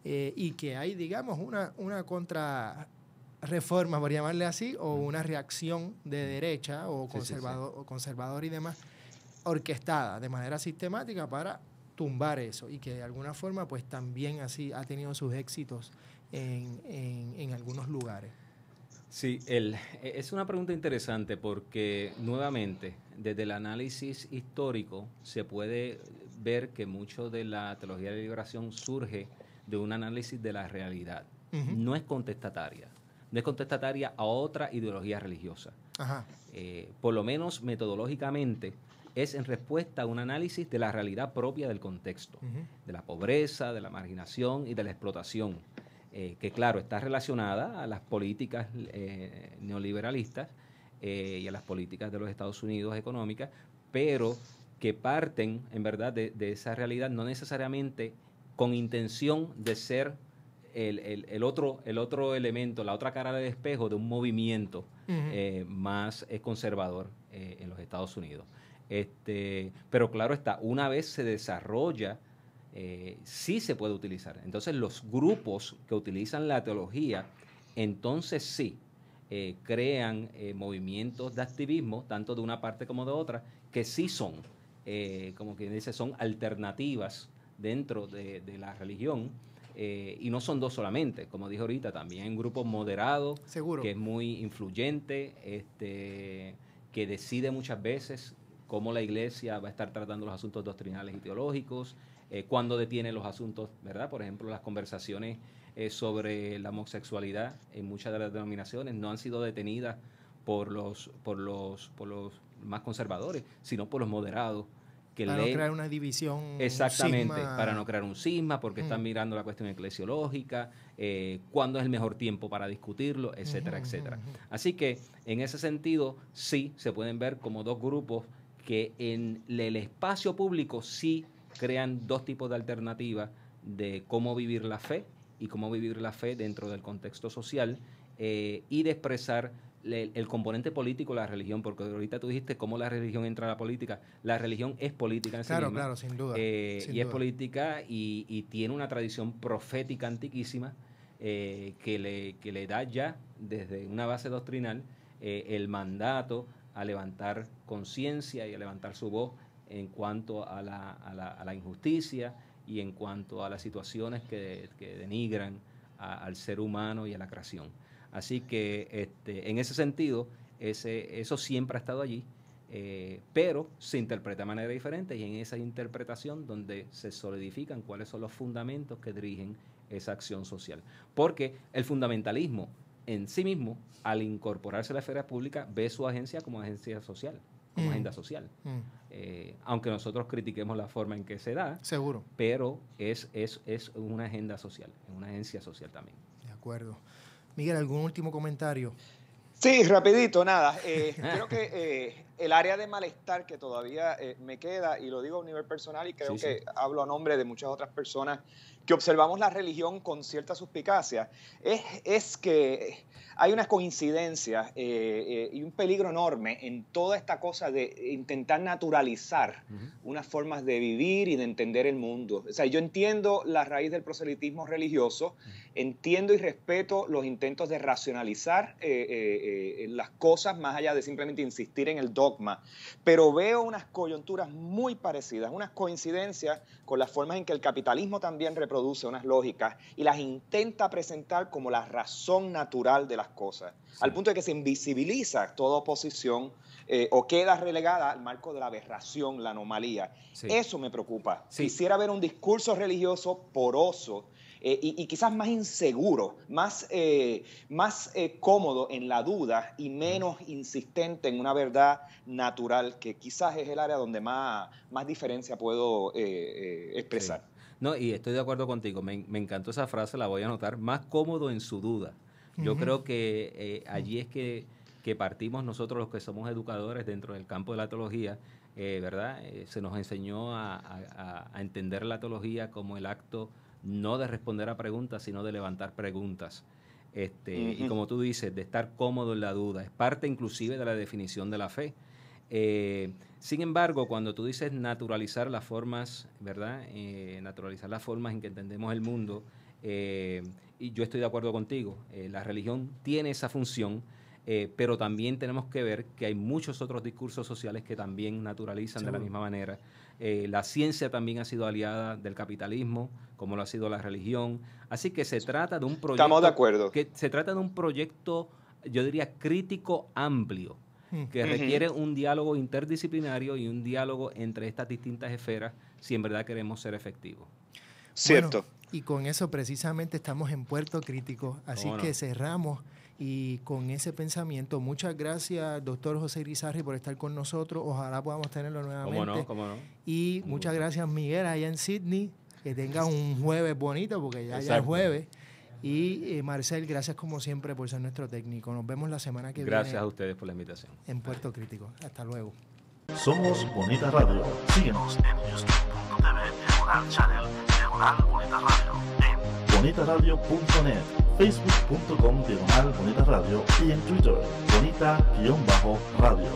y que hay, digamos, una contrarreforma, por llamarle así, o una reacción de derecha o conservador y demás, orquestada de manera sistemática para tumbar eso, y que de alguna forma pues también así ha tenido sus éxitos en algunos lugares. Sí, es una pregunta interesante porque nuevamente desde el análisis histórico se puede ver que mucho de la teología de la liberación surge de un análisis de la realidad. No es contestataria, a otra ideología religiosa. Por lo menos metodológicamente es en respuesta a un análisis de la realidad propia del contexto, de la pobreza, de la marginación y de la explotación, que claro, está relacionada a las políticas neoliberalistas y a las políticas de los Estados Unidos económicas, pero que parten en verdad de esa realidad, no necesariamente con intención de ser el otro elemento, la otra cara del espejo de un movimiento más conservador en los Estados Unidos. Pero claro está, una vez se desarrolla, sí se puede utilizar. Entonces los grupos que utilizan la teología, entonces sí, crean movimientos de activismo, tanto de una parte como de otra, que sí son, como quien dice, son alternativas dentro de la religión, y no son dos solamente, como dije ahorita, también hay un grupo moderado, que es muy influyente, que decide muchas veces cómo la iglesia va a estar tratando los asuntos doctrinales y teológicos, cuándo detiene los asuntos, ¿verdad? Por ejemplo, las conversaciones sobre la homosexualidad en muchas de las denominaciones no han sido detenidas por los más conservadores, sino por los moderados. Para no crear una división. Exactamente, para no crear un cisma, porque están mirando la cuestión eclesiológica, cuándo es el mejor tiempo para discutirlo, etcétera, etcétera. Así que, en ese sentido, sí se pueden ver como dos grupos que en el espacio público sí crean dos tipos de alternativas de cómo vivir la fe y cómo vivir la fe dentro del contexto social, y de expresar el componente político de la religión, porque ahorita tú dijiste cómo la religión entra a la política. La religión es política en sí misma. Claro, sin duda. Es política y tiene una tradición profética antiquísima que le da ya, desde una base doctrinal, el mandato a levantar conciencia y a levantar su voz en cuanto a la injusticia y en cuanto a las situaciones que denigran al ser humano y a la creación. Así que en ese sentido, eso siempre ha estado allí, pero se interpreta de manera diferente, y en esa interpretación donde se solidifican cuáles son los fundamentos que dirigen esa acción social. Porque el fundamentalismo en sí mismo, al incorporarse a la esfera pública, ve su agencia como agencia social, como agenda social. Aunque nosotros critiquemos la forma en que se da, seguro, pero es una agenda social, es una agencia social también. De acuerdo. Miguel, ¿algún último comentario? Sí, rapidito, nada. Creo que el área de malestar que todavía me queda, y lo digo a un nivel personal, y creo que hablo a nombre de muchas otras personas que observamos la religión con cierta suspicacia, es que hay una coincidencia y un peligro enorme en toda esta cosa de intentar naturalizar unas formas de vivir y de entender el mundo. O sea, yo entiendo la raíz del proselitismo religioso, entiendo y respeto los intentos de racionalizar las cosas más allá de simplemente insistir en el dogma, pero veo unas coyunturas muy parecidas, unas coincidencias con las formas en que el capitalismo también reproduce unas lógicas y las intenta presentar como la razón natural de las cosas, al punto de que se invisibiliza toda oposición o queda relegada al marco de la aberración, la anomalía. Eso me preocupa. Quisiera ver un discurso religioso poroso y quizás más inseguro, más cómodo en la duda y menos insistente en una verdad natural, que quizás es el área donde más diferencia puedo expresar. Sí. No, y estoy de acuerdo contigo, me encantó esa frase, la voy a anotar, más cómodo en su duda. Yo creo que allí es que partimos nosotros los que somos educadores dentro del campo de la teología, ¿verdad? Se nos enseñó a entender la teología como el acto no de responder a preguntas, sino de levantar preguntas. Y como tú dices, de estar cómodo en la duda. Es parte inclusive de la definición de la fe. Sin embargo, cuando tú dices naturalizar las formas, ¿verdad? Naturalizar las formas en que entendemos el mundo, y yo estoy de acuerdo contigo, la religión tiene esa función, pero también tenemos que ver que hay muchos otros discursos sociales que también naturalizan de la misma manera. La ciencia también ha sido aliada del capitalismo, como lo ha sido la religión. Así que se trata de un proyecto... Estamos de acuerdo. Se trata de un proyecto, yo diría, crítico amplio, que requiere un diálogo interdisciplinario y un diálogo entre estas distintas esferas si en verdad queremos ser efectivos. Cierto. Bueno, y con eso precisamente estamos en Puerto Crítico, así que cerramos y con ese pensamiento. Muchas gracias, doctor José Irizarry, por estar con nosotros. Ojalá podamos tenerlo nuevamente. ¿Cómo no? Y muchas gracias, Miguel, allá en Sydney. Que tengas un jueves bonito, porque ya es jueves. Y Marcel, gracias como siempre por ser nuestro técnico. Nos vemos la semana que viene. Gracias a ustedes por la invitación. En Puerto Crítico. Hasta luego. Somos Bonita Radio. Síguenos en youtube.tv, Diagonal Channel, Diagonal Bonita Radio, en bonitaradio.net, facebook.com, Diagonal Bonita Radio, y en Twitter, Bonita-Radio.